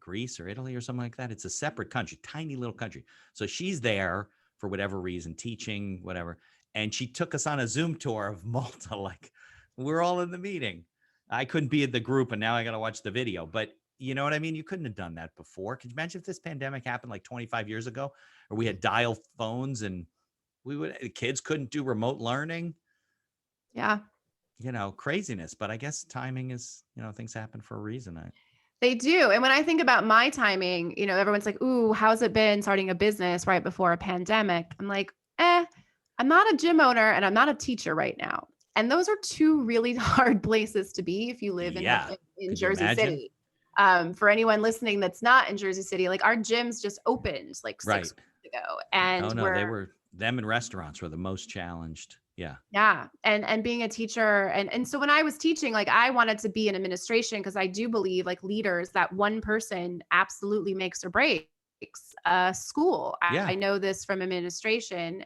Greece or Italy or something like that. It's a separate country, tiny little country. So she's there for whatever reason, teaching, whatever. And she took us on a Zoom tour of Malta. Like we're all in the meeting. I couldn't be in the group, and now I got to watch the video. But you know what I mean? You couldn't have done that before. Could you imagine if this pandemic happened like 25 years ago, or we had dial phones and kids couldn't do remote learning? Yeah. Craziness. But I guess timing is, things happen for a reason. They do. And when I think about my timing, everyone's like, ooh, how's it been starting a business right before a pandemic? I'm like, I'm not a gym owner and I'm not a teacher right now. And those are two really hard places to be if you live Yeah. in Could you Jersey imagine? City. For anyone listening that's not in Jersey City, like our gyms just opened like 6 Right. weeks ago. And Oh no, them and restaurants were the most challenged. Yeah. yeah. And being a teacher. And so when I was teaching, like I wanted to be in administration because I do believe like leaders, that one person absolutely makes or breaks a school. Yeah. I know this from administration.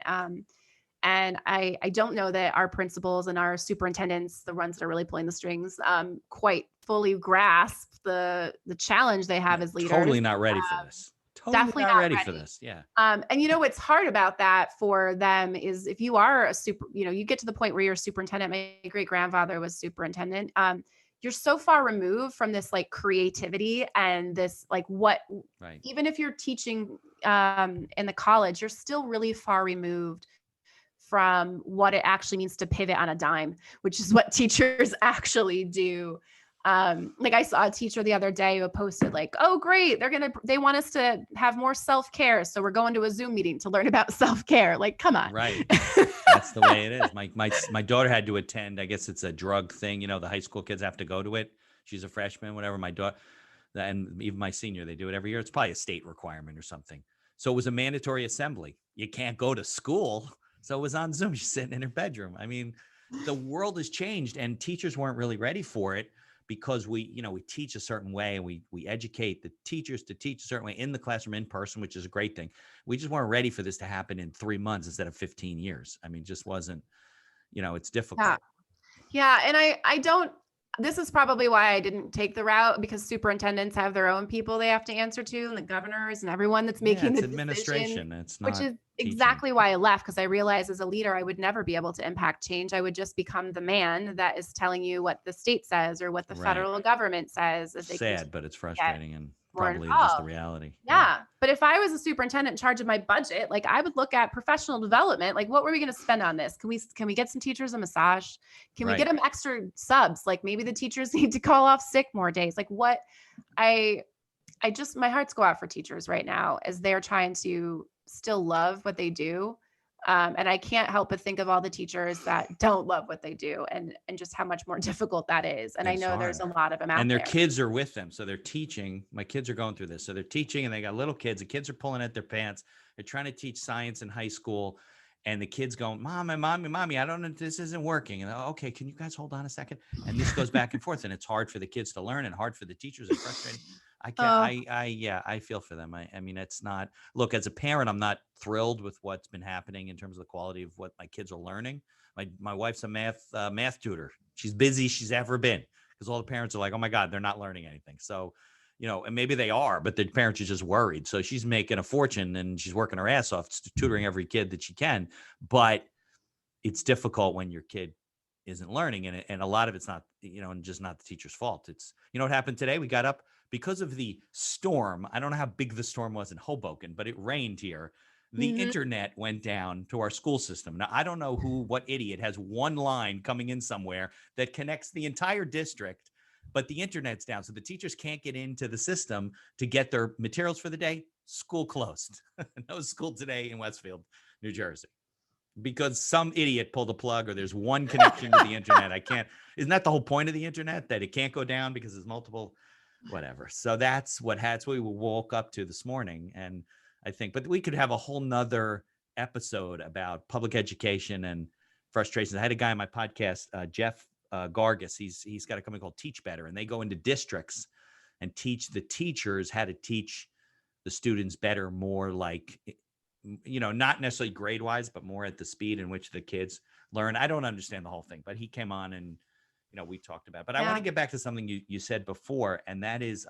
And I don't know that our principals and our superintendents, the ones that are really pulling the strings, quite fully grasp the challenge they have as leaders. Totally not ready for this. Totally Definitely not not ready ready for this. Yeah. And what's hard about that for them is if you are a you get to the point where you're a superintendent. My great grandfather was superintendent. You're so far removed from this like creativity and this like right. Even if you're teaching in the college, you're still really far removed from what it actually means to pivot on a dime, which is what teachers actually do. Like I saw a teacher the other day who posted like, oh great, they want us to have more self-care, so we're going to a Zoom meeting to learn about self-care. Like, come on. Right. That's the way it is. My daughter had to attend. I guess it's a drug thing. The high school kids have to go to it. She's a freshman, whatever. My daughter, and even my senior, they do it every year. It's probably a state requirement or something. So it was a mandatory assembly. You can't go to school. So it was on Zoom. She's sitting in her bedroom. I mean, the world has changed, and teachers weren't really ready for it because we teach a certain way, and we educate the teachers to teach a certain way in the classroom in person, which is a great thing. We just weren't ready for this to happen in 3 months instead of 15 years. I mean, just wasn't, it's difficult. Yeah. And I don't This is probably why I didn't take the route, because superintendents have their own people they have to answer to, and the governors and everyone that's Yeah, making it's the decisions, administration. It's which not is teaching. exactly why I left, because I realized as a leader, I would never be able to impact change. I would just become the man that is telling you what the state says or what the Right. federal government says as they continue Sad, but it's to get frustrating and more probably just the involved. reality. Yeah. Yeah. But if I was a superintendent in charge of my budget, like I would look at professional development. Like, what were we going to spend on this? Can we get some teachers a massage? Can we get Right. them extra subs? Like maybe the teachers need to call off sick more days. Like what I I just my hearts go out for teachers right now as they're trying to still love what they do. And I can't help but think of all the teachers that don't love what they do, and just how much more difficult that is. And I It's know there's hard. a lot of them And out their there. kids are with them. So they're teaching. My kids are going through this. So they're teaching and they got little kids. The kids are pulling at their pants. They're trying to teach science in high school. And the kids going, mommy, I don't know, this isn't working. And okay, can you guys hold on a second? And this goes back and forth. And it's hard for the kids to learn and hard for the teachers and frustrating. I can't, Oh, yeah, I feel for them. I mean, it's not, look, as a parent, I'm not thrilled with what's been happening in terms of the quality of what my kids are learning. My wife's a math tutor. She's busy. She's ever been, because all the parents are like, oh my God, they're not learning anything. So, and maybe they are, but the parents are just worried. So she's making a fortune and she's working her ass off tutoring every kid that she can. But it's difficult when your kid isn't learning, and a lot of it's not, and just not the teacher's fault. It's, what happened today? We got up because of the storm. I don't know how big the storm was in Hoboken, but it rained here. The mhm. internet went down to our school system. Now, I don't know what idiot has one line coming in somewhere that connects the entire district, but the internet's down. So the teachers can't get into the system to get their materials for the day. School closed. No school today in Westfield, New Jersey, because some idiot pulled a plug, or there's one connection to the internet. Isn't that the whole point of the internet, that it can't go down because there's multiple, whatever. So that's what we woke up to this morning. And I think, but we could have a whole nother episode about public education and frustrations. I had a guy on my podcast, Jeff Gargis. He's got a company called Teach Better, and they go into districts and teach the teachers how to teach the students better, more like, not necessarily grade wise, but more at the speed in which the kids learn. I don't understand the whole thing, but he came on and, we talked about, but I want Yeah. to get back to something you said before. And that is,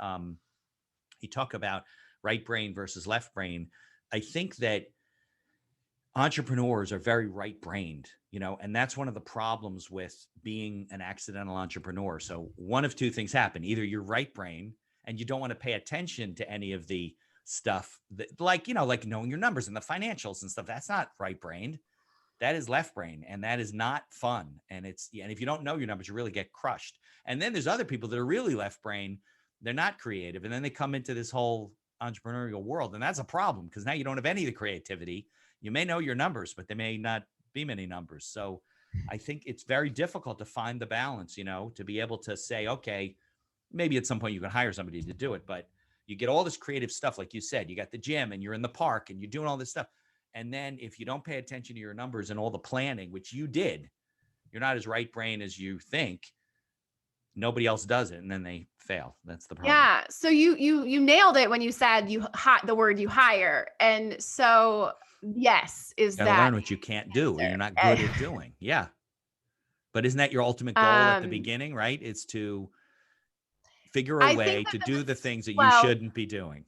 you talk about right brain versus left brain. I think that entrepreneurs are very right brained, and that's one of the problems with being an accidental entrepreneur. So one of two things happen: either you're right brain and you don't want to pay attention to any of the stuff that, like knowing your numbers and the financials and stuff. That's not right brained. That is left brain, and that is not fun. And and if you don't know your numbers, you really get crushed. And then there's other people that are really left brain. They're not creative, and then they come into this whole entrepreneurial world, and that's a problem, because now you don't have any of the creativity. You may know your numbers, but there may not be many numbers. So I think it's very difficult to find the balance, to be able to say, okay, maybe at some point you can hire somebody to do it, but you get all this creative stuff. Like you said, you got the gym and you're in the park and you're doing all this stuff. And then if you don't pay attention to your numbers and all the planning, which you did, you're not as right brain as you think. Nobody else does it, and then they fail. That's the problem. Yeah. So you nailed it when you said the word you hire. And so yes, is Got to that learn what you can't do or you're not answer? good at doing. Yeah. But isn't that your ultimate goal at the Um, beginning, right? It's to figure a I think way that to do the this things that you well, shouldn't be doing.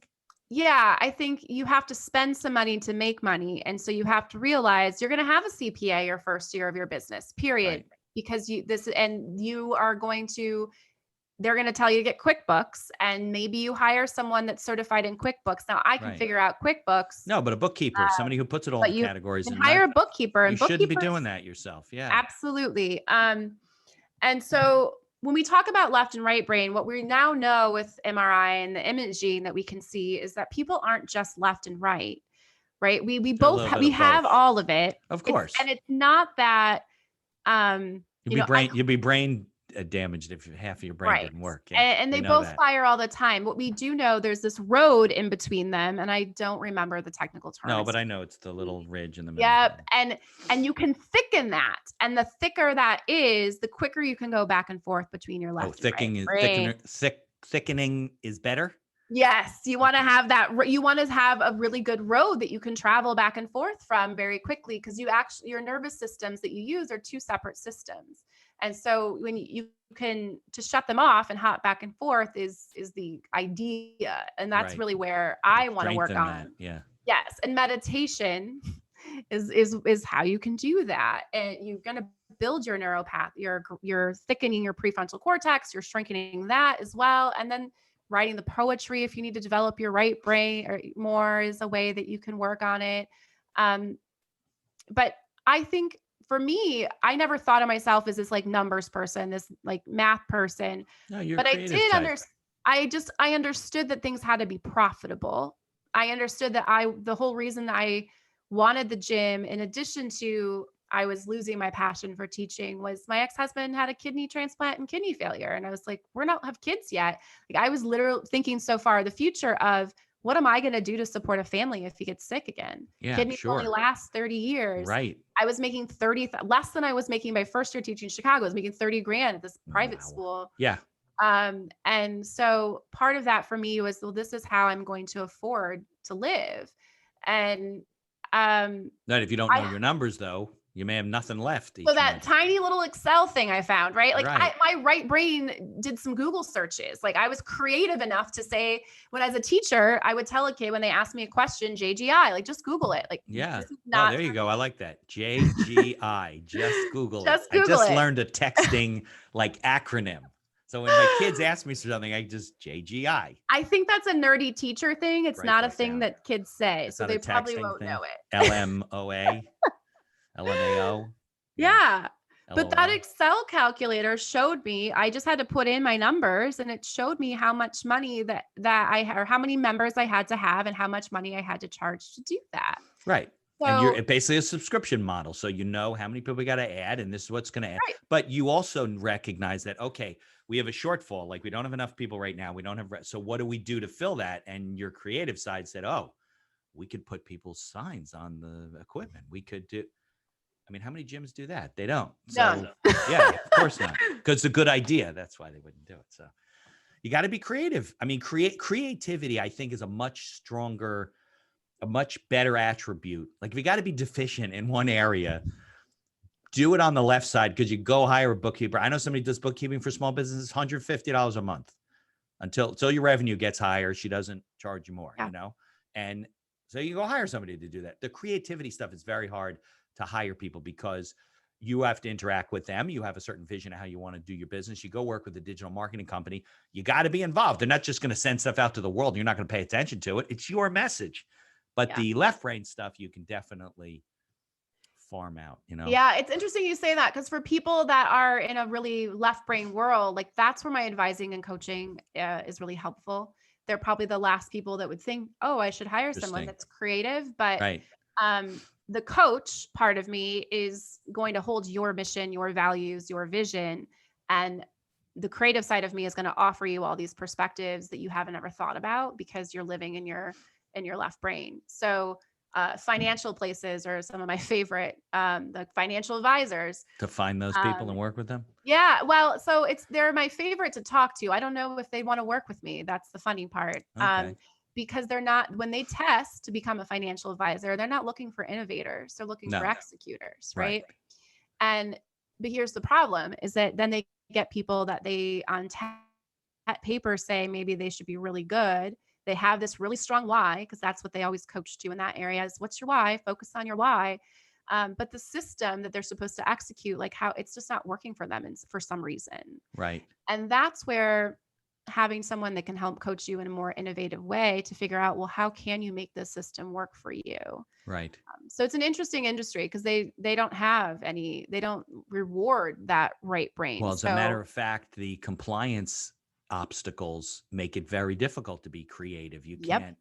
yeah, I think you have to spend some money to make money. And so you have to realize you're going to have a CPA your first year of your business, period. Right. Because you are going to, they're going to tell you to get QuickBooks, and maybe you hire someone that's certified in QuickBooks. Now I can Right. figure out QuickBooks, No, but a bookkeeper, somebody who puts it all but into you categories, can and hire not, a bookkeeper, you and shouldn't be bookkeepers doing that yourself. Yeah. absolutely. And so when we talk about left and right brain, what we now know with MRI and the imaging that we can see is that people aren't just left and right, right? We A both little bit we of have both. all of it. Of It's course. and it's not that You'd be brain damaged if half of your brain right. didn't work. Yeah. And We they know both that. fire all the time. What we do know, there's this road in between them, and I don't remember the technical term. No, but I know it's the little ridge in the middle. Yep. And you can thicken that. And the thicker that is, the quicker you can go back and forth between your left and right brain. Thickening is better. Yes, you want to have that. You want to have a really good road that you can travel back and forth from very quickly, because your nervous systems that you use are two separate systems. And so when you can to shut them off and hop back and forth is the idea. And that's Right. really where I want to work Strengthen that. on. Yeah. Yes, and meditation is how you can do that. And you're going to build your neuropath. You're thickening your prefrontal cortex, you're strengthening that as well. And then writing the poetry, if you need to develop your right brain or more, is a way that you can work on it. Um, but I think for me, I never thought of myself as this like numbers person, this like math person. No, you're a But creative type. I understood that things had to be profitable. I understood that the whole reason I wanted the gym, in addition to I was losing my passion for teaching, was my ex-husband had a kidney transplant and kidney failure. And I was like, we're not have kids yet. Like I was literally thinking so far the future of what am I going to do to support a family if he gets sick again? Yeah, Kidneys only sure. last 30 years. Right. I was making less than I was making my first year teaching in Chicago. I was making 30 grand at this private Wow. school. Yeah. And so part of that for me was, well, this is how I'm going to afford to live. And That if you don't know I your numbers, though, you may have nothing left so each that month. tiny little Excel thing I found, right? Like Right. my right brain did some Google searches. Like I was creative enough to say, when as a teacher, I would tell a kid when they asked me a question, JGI, like just Google it. Like Yeah. this is Oh, not there you for go. me. I like that. JGI. Just Google it. Just I Google just it. learned a texting like acronym. So when my kids ask me something, I just JGI. I think that's a nerdy teacher thing. It's Write not a that thing down. that kids say. It's So not a they probably texting won't thing. know it. LMOA, LMAO. Yeah. Yeah. But that LOL. Excel calculator showed me, I just had to put in my numbers and it showed me how much money or how many members I had to have and how much money I had to charge to do that. Right. And So, you're basically a subscription model. So you know how many people we got to add, and this is what's going to add. right. But you also recognize that, okay, we have a shortfall. Like we don't have enough people right now. We don't have. So what do we do to fill that? And your creative side said, oh, we could put people's signs on the equipment. We could do. I mean, how many gyms do that? They don't. None. So yeah, of course not. Because it's a good idea. That's why they wouldn't do it. So you got to be creative. I mean, creativity, I think, is a much better attribute. Like if you got to be deficient in one area, do it on the left side, because you go hire a bookkeeper. I know somebody does bookkeeping for small businesses, $150 a month until your revenue gets higher. She doesn't charge you more, Yeah. And so you go hire somebody to do that. The creativity stuff is very hard to hire people because you have to interact with them. You have a certain vision of how you want to do your business. You go work with a digital marketing company. You got to be involved. They're not just going to send stuff out to the world. You're not going to pay attention to it. It's your message. But Yeah. the left brain stuff, you can definitely farm out, Yeah, it's interesting you say that, because for people that are in a really left brain world, like that's where my advising and coaching is really helpful. They're probably the last people that would think, oh, I should hire someone Interesting. that's creative. But Right. the coach part of me is going to hold your mission, your values, your vision. And the creative side of me is going to offer you all these perspectives that you haven't ever thought about because you're living in your left brain. So financial places are some of my favorite, the financial advisors. To find those people and work with them? Yeah, well, so they're my favorite to talk to. I don't know if they want to work with me. That's the funny part. Okay. Because they're not, when they test to become a financial advisor, they're not looking for innovators. They're looking for No. executors, Right. right? And but here's the problem is that then they get people that they on paper say maybe they should be really good. They have this really strong why, because that's what they always coach to in that area is what's your why? Focus on your why. But the system that they're supposed to execute, like how it's just not working for them for some reason. Right. And that's where having someone that can help coach you in a more innovative way to figure out, well, how can you make this system work for you? Right. So it's an interesting industry because they don't reward that right brain. Well, as a matter of fact, the compliance obstacles make it very difficult to be creative. You Yep. can't,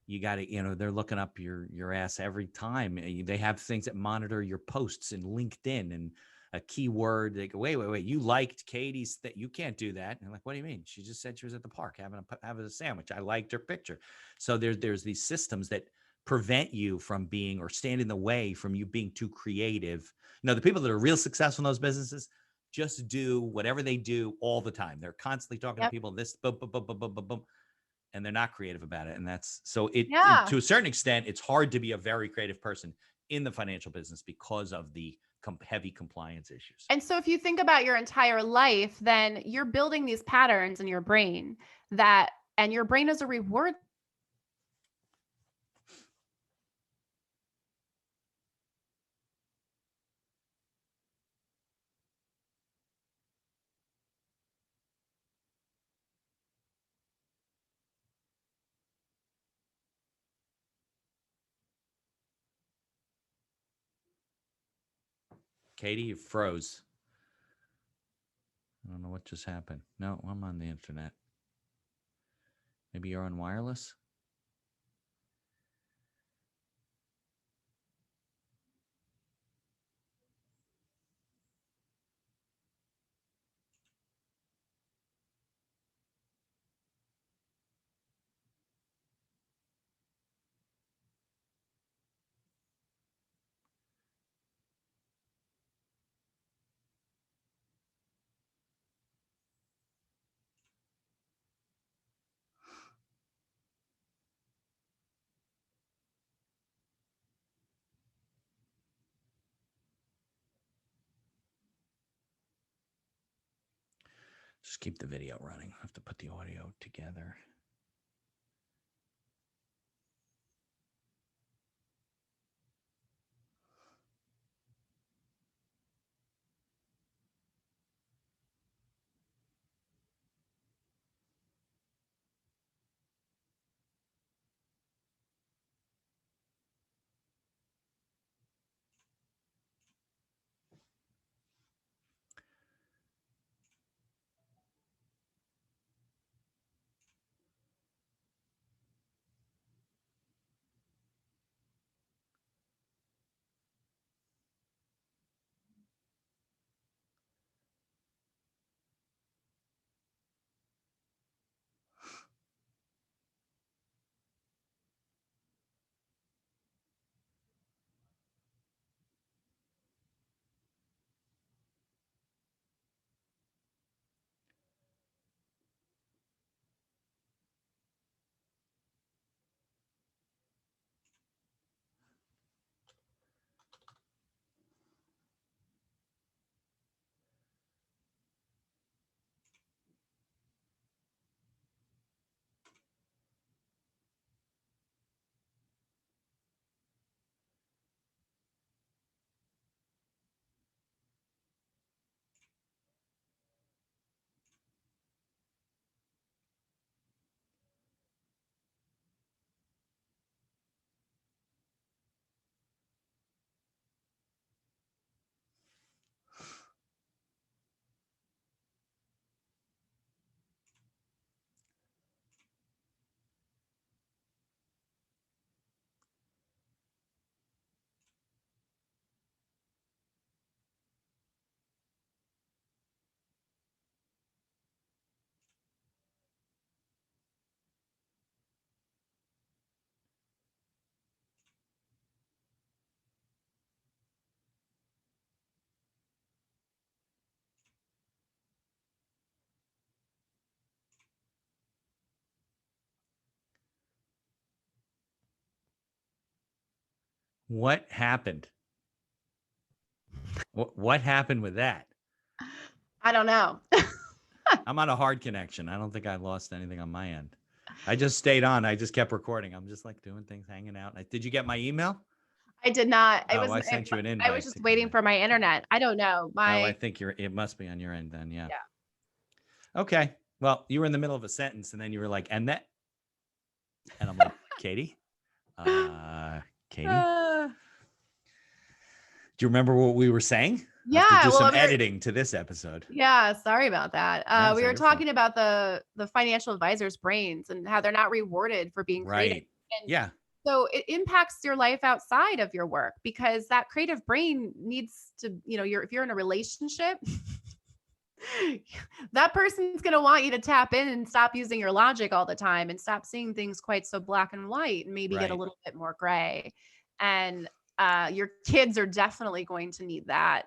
you got to, they're looking up your ass every time. They have things that monitor your posts in LinkedIn and a keyword. They go, wait, you liked Katie's that you can't do that. And I'm like, what do you mean? She just said she was at the park having a sandwich. I liked her picture. So there's these systems that prevent you from being or stand in the way from you being too creative. The people that are real successful in those businesses just do whatever they do all the time. They're constantly talking to people, this, boom, boom, boom, boom, boom, boom, boom. and they're not creative about it. And that's so it Yeah. to a certain extent, it's hard to be a very creative person in the financial business because of the heavy compliance issues. And so if you think about your entire life, then you're building these patterns in your brain that, and your brain is a reward. Katie, you froze. I don't know what just happened. No, I'm on the internet. Maybe you're on wireless. Just keep the video running. I have to put the audio together. What happened? What happened with that? I don't know. I'm on a hard connection. I don't think I lost anything on my end. I just stayed on. I just kept recording. I'm just like doing things, hanging out. Did you get my email? I did not. Oh, I sent you an I was invite to just come waiting in. for my internet. I don't know. Oh, I think it must be on your end then. Yeah. Yeah. Okay. Well, you were in the middle of a sentence and then you were like, and that, and I'm like, Katie, Katie, Uh, do you remember what we were saying? I have to yeah. do Well, some editing to this episode. yeah. Sorry about that. No, We it's not were your fault. talking about the financial advisors' brains and how they're not rewarded for being creative. Right. And Yeah. so it impacts your life outside of your work because that creative brain needs to, if you're in a relationship, that person's going to want you to tap in and stop using your logic all the time and stop seeing things quite so black and white and maybe get a Right. little bit more gray. And your kids are definitely going to need that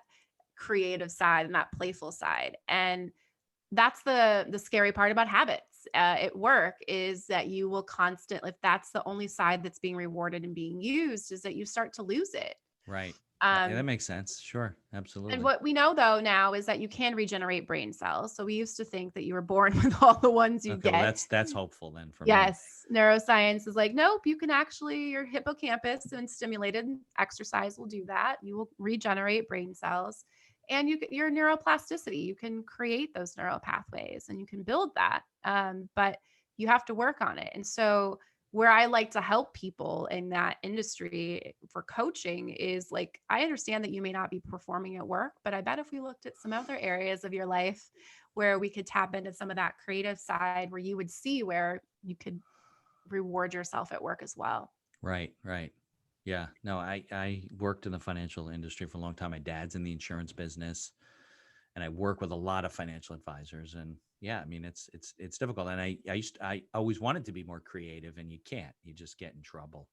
creative side and that playful side. And that's the scary part about habits at work is that you will constantly, if that's the only side that's being rewarded and being used, is that you start to lose it. Right. Yeah, that Um, makes sense. Sure. and Absolutely. what we know though now is that you can regenerate brain cells. So we used to think that you were born with all the ones you Okay. Well, get. that's hopeful then for me. Yes, neuroscience is like, nope, you can actually, your hippocampus and stimulated exercise will do that. You will regenerate brain cells and your neuroplasticity, you can create those neural pathways and you can build that. But you have to work on it. And so where I like to help people in that industry for coaching is like, I understand that you may not be performing at work, but I bet if we looked at some other areas of your life where we could tap into some of that creative side where you would see where you could reward yourself at work as well. Right. Right. Yeah. No, I worked in the financial industry for a long time. My dad's in the insurance business, and I work with a lot of financial advisors. And yeah, I mean, it's difficult. And I always wanted to be more creative, and you can't. You just get in trouble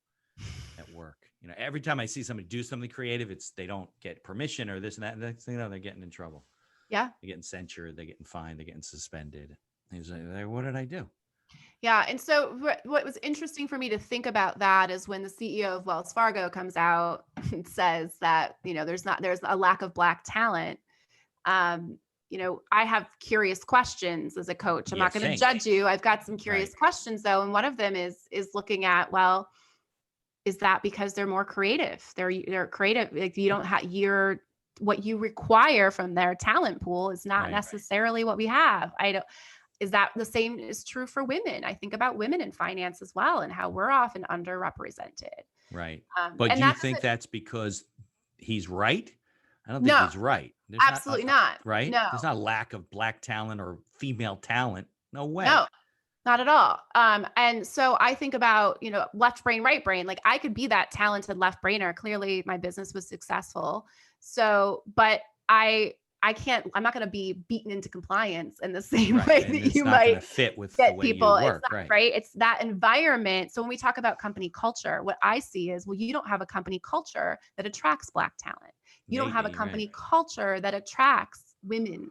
at work. Every time I see somebody do something creative, they don't get permission or this and that. And next thing you know, they're getting in trouble. Yeah. They're getting censured. They're getting fined. They're getting suspended. He's like, what did I do? Yeah. And so what was interesting for me to think about that is when the CEO of Wells Fargo comes out and says that, there's a lack of Black talent. I have curious questions as a coach. I'm You not going to think. judge you. I've got some curious Right. questions though. And one of them is looking at, well, is that because they're more creative? They're creative. Like you don't have what you require from their talent pool is not Right. necessarily what we have. Is that the same is true for women? I think about women in finance as well and how we're often underrepresented. Right. But And you that think doesn't, that's because he's right? I don't think no, he's right. There's not, absolutely not. right? No, There's not a lack of Black talent or female talent. No way. no, not at all. And so I think about, left brain, right brain. Like I could be that talented left brainer. Clearly my business was successful. So, but I can't, I'm not going to be beaten into compliance in the same Right. way And that it's you not going to might fit with the get way you people. It's work. not Right. right. It's that environment. So when we talk about company culture, what I see is, well, you don't have a company culture that attracts Black talent. You don't have a Maybe. Right. company culture that attracts women,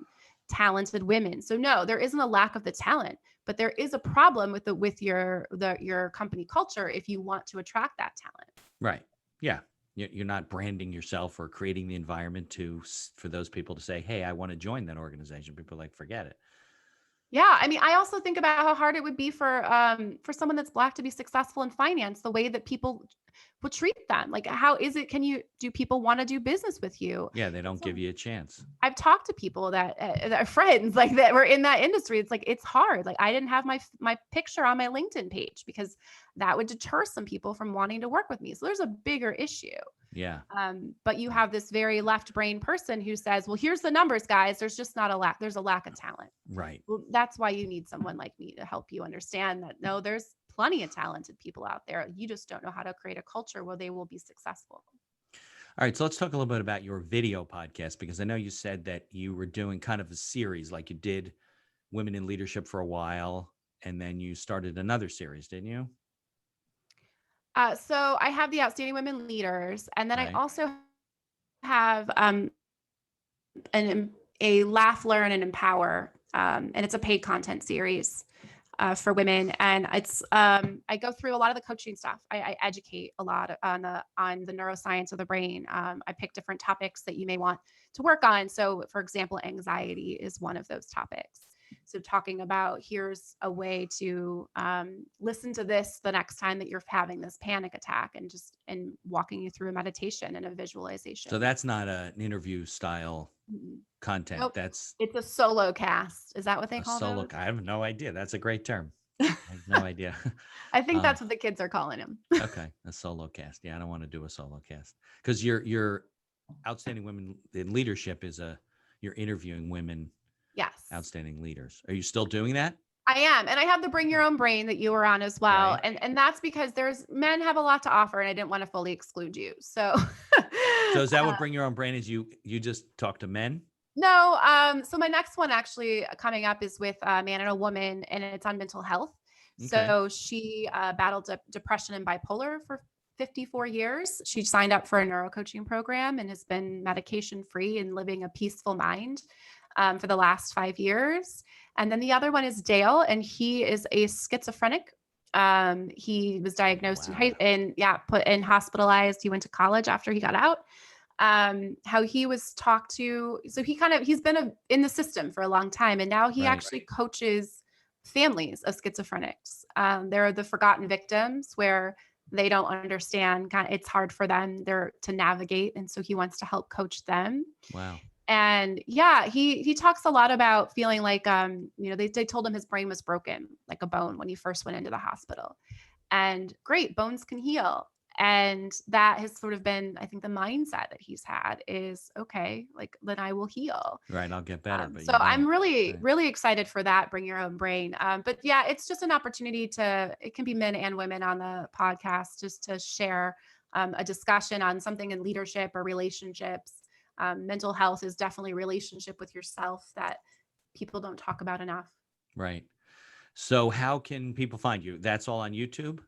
talented women. So no, there isn't a lack of the talent, but there is a problem with your company culture if you want to attract that talent. Right. Yeah. You're not branding yourself or creating the environment for those people to say, hey, I want to join that organization. People are like, forget it. Yeah, I mean, I also think about how hard it would be for someone that's Black to be successful in finance, the way that people will treat them. Like, how is it? Do people want to do business with you? Yeah. They don't So give you a chance. I've talked to people that are friends like that were in that industry. It's like it's hard. Like I didn't have my picture on my LinkedIn page because that would deter some people from wanting to work with me. So there's a bigger issue. Yeah. But you have this very left brain person who says, well, here's the numbers, guys. There's just not a lack. There's a lack of talent. Right. Well, that's why you need someone like me to help you understand that no, there's plenty of talented people out there. You just don't know how to create a culture where they will be successful. All right, so let's talk a little bit about your video podcast, because I know you said that you were doing kind of a series, like you did Women in Leadership for a while, and then you started another series, didn't you? So I have the Outstanding Women Leaders, and then I Right. also have a Laugh, Learn, and Empower, and it's a paid content series for women. And it's I go through a lot of the coaching stuff. I educate a lot on the neuroscience of the brain. I pick different topics that you may want to work on. So, for example, anxiety is one of those topics. So, talking about here's a way to listen to this the next time that you're having this panic attack, and walking you through a meditation and a So visualization. that's not an interview style Mm-mm. content. Nope, That's it's a solo cast. Is that what they a call solo. those? I have no idea. That's a great term. I have no idea. I think um, that's what the kids are calling him. okay, a solo cast. Yeah, I don't want to do a solo cast because your Outstanding Women in Leadership you're interviewing women, Yes. outstanding leaders. Are you still doing that? I am. And I have the Bring Your Own Brain that you were on as well. Right. And that's because men have a lot to offer and I didn't want to fully exclude you. So So is that what Bring Your Own Brain is? You just talk to men? no, so my next one actually coming up is with a man and a woman, and it's on mental health. Okay. So she battled depression and bipolar for 54 years. She signed up for a neurocoaching program and has been medication free and living a peaceful mind. for the last 5 years. And then the other one is Dale, and he is a schizophrenic. He was diagnosed Wow. put in hospitalized. He went to college after he got out. How he was talked to. So he's been in the system for a long time, and now he Right. actually coaches families of schizophrenics. They're the forgotten victims where they don't understand. It's hard for them to navigate, and so he wants to help coach them. Wow. And yeah, he talks a lot about feeling like they told him his brain was broken like a bone when he first went into the hospital. And great, bones can heal. And that has sort of been, I think, the mindset that he's had is, okay, like then I will heal. Right. I'll get better, but So you I'm don't. really, Right. really excited for that. Bring your own brain. But yeah, it's just an opportunity it can be men and women on the podcast, just to share a discussion on something in leadership or relationships. Mental health is definitely a relationship with yourself that people don't talk about enough. Right. So how can people find you? That's all on YouTube?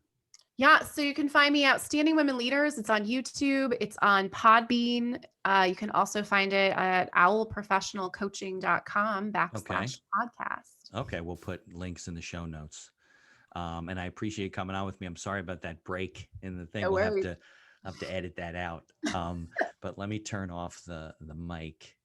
Yeah, so you can find me Outstanding Women Leaders. It's on YouTube. It's on Podbean. You can also find it at owlprofessionalcoaching.com Okay. /podcast. Okay. We'll put links in the show notes. And I appreciate coming on with me. I'm sorry about that break in the thing. No We'll worries. have to edit that out. But let me turn off the mic.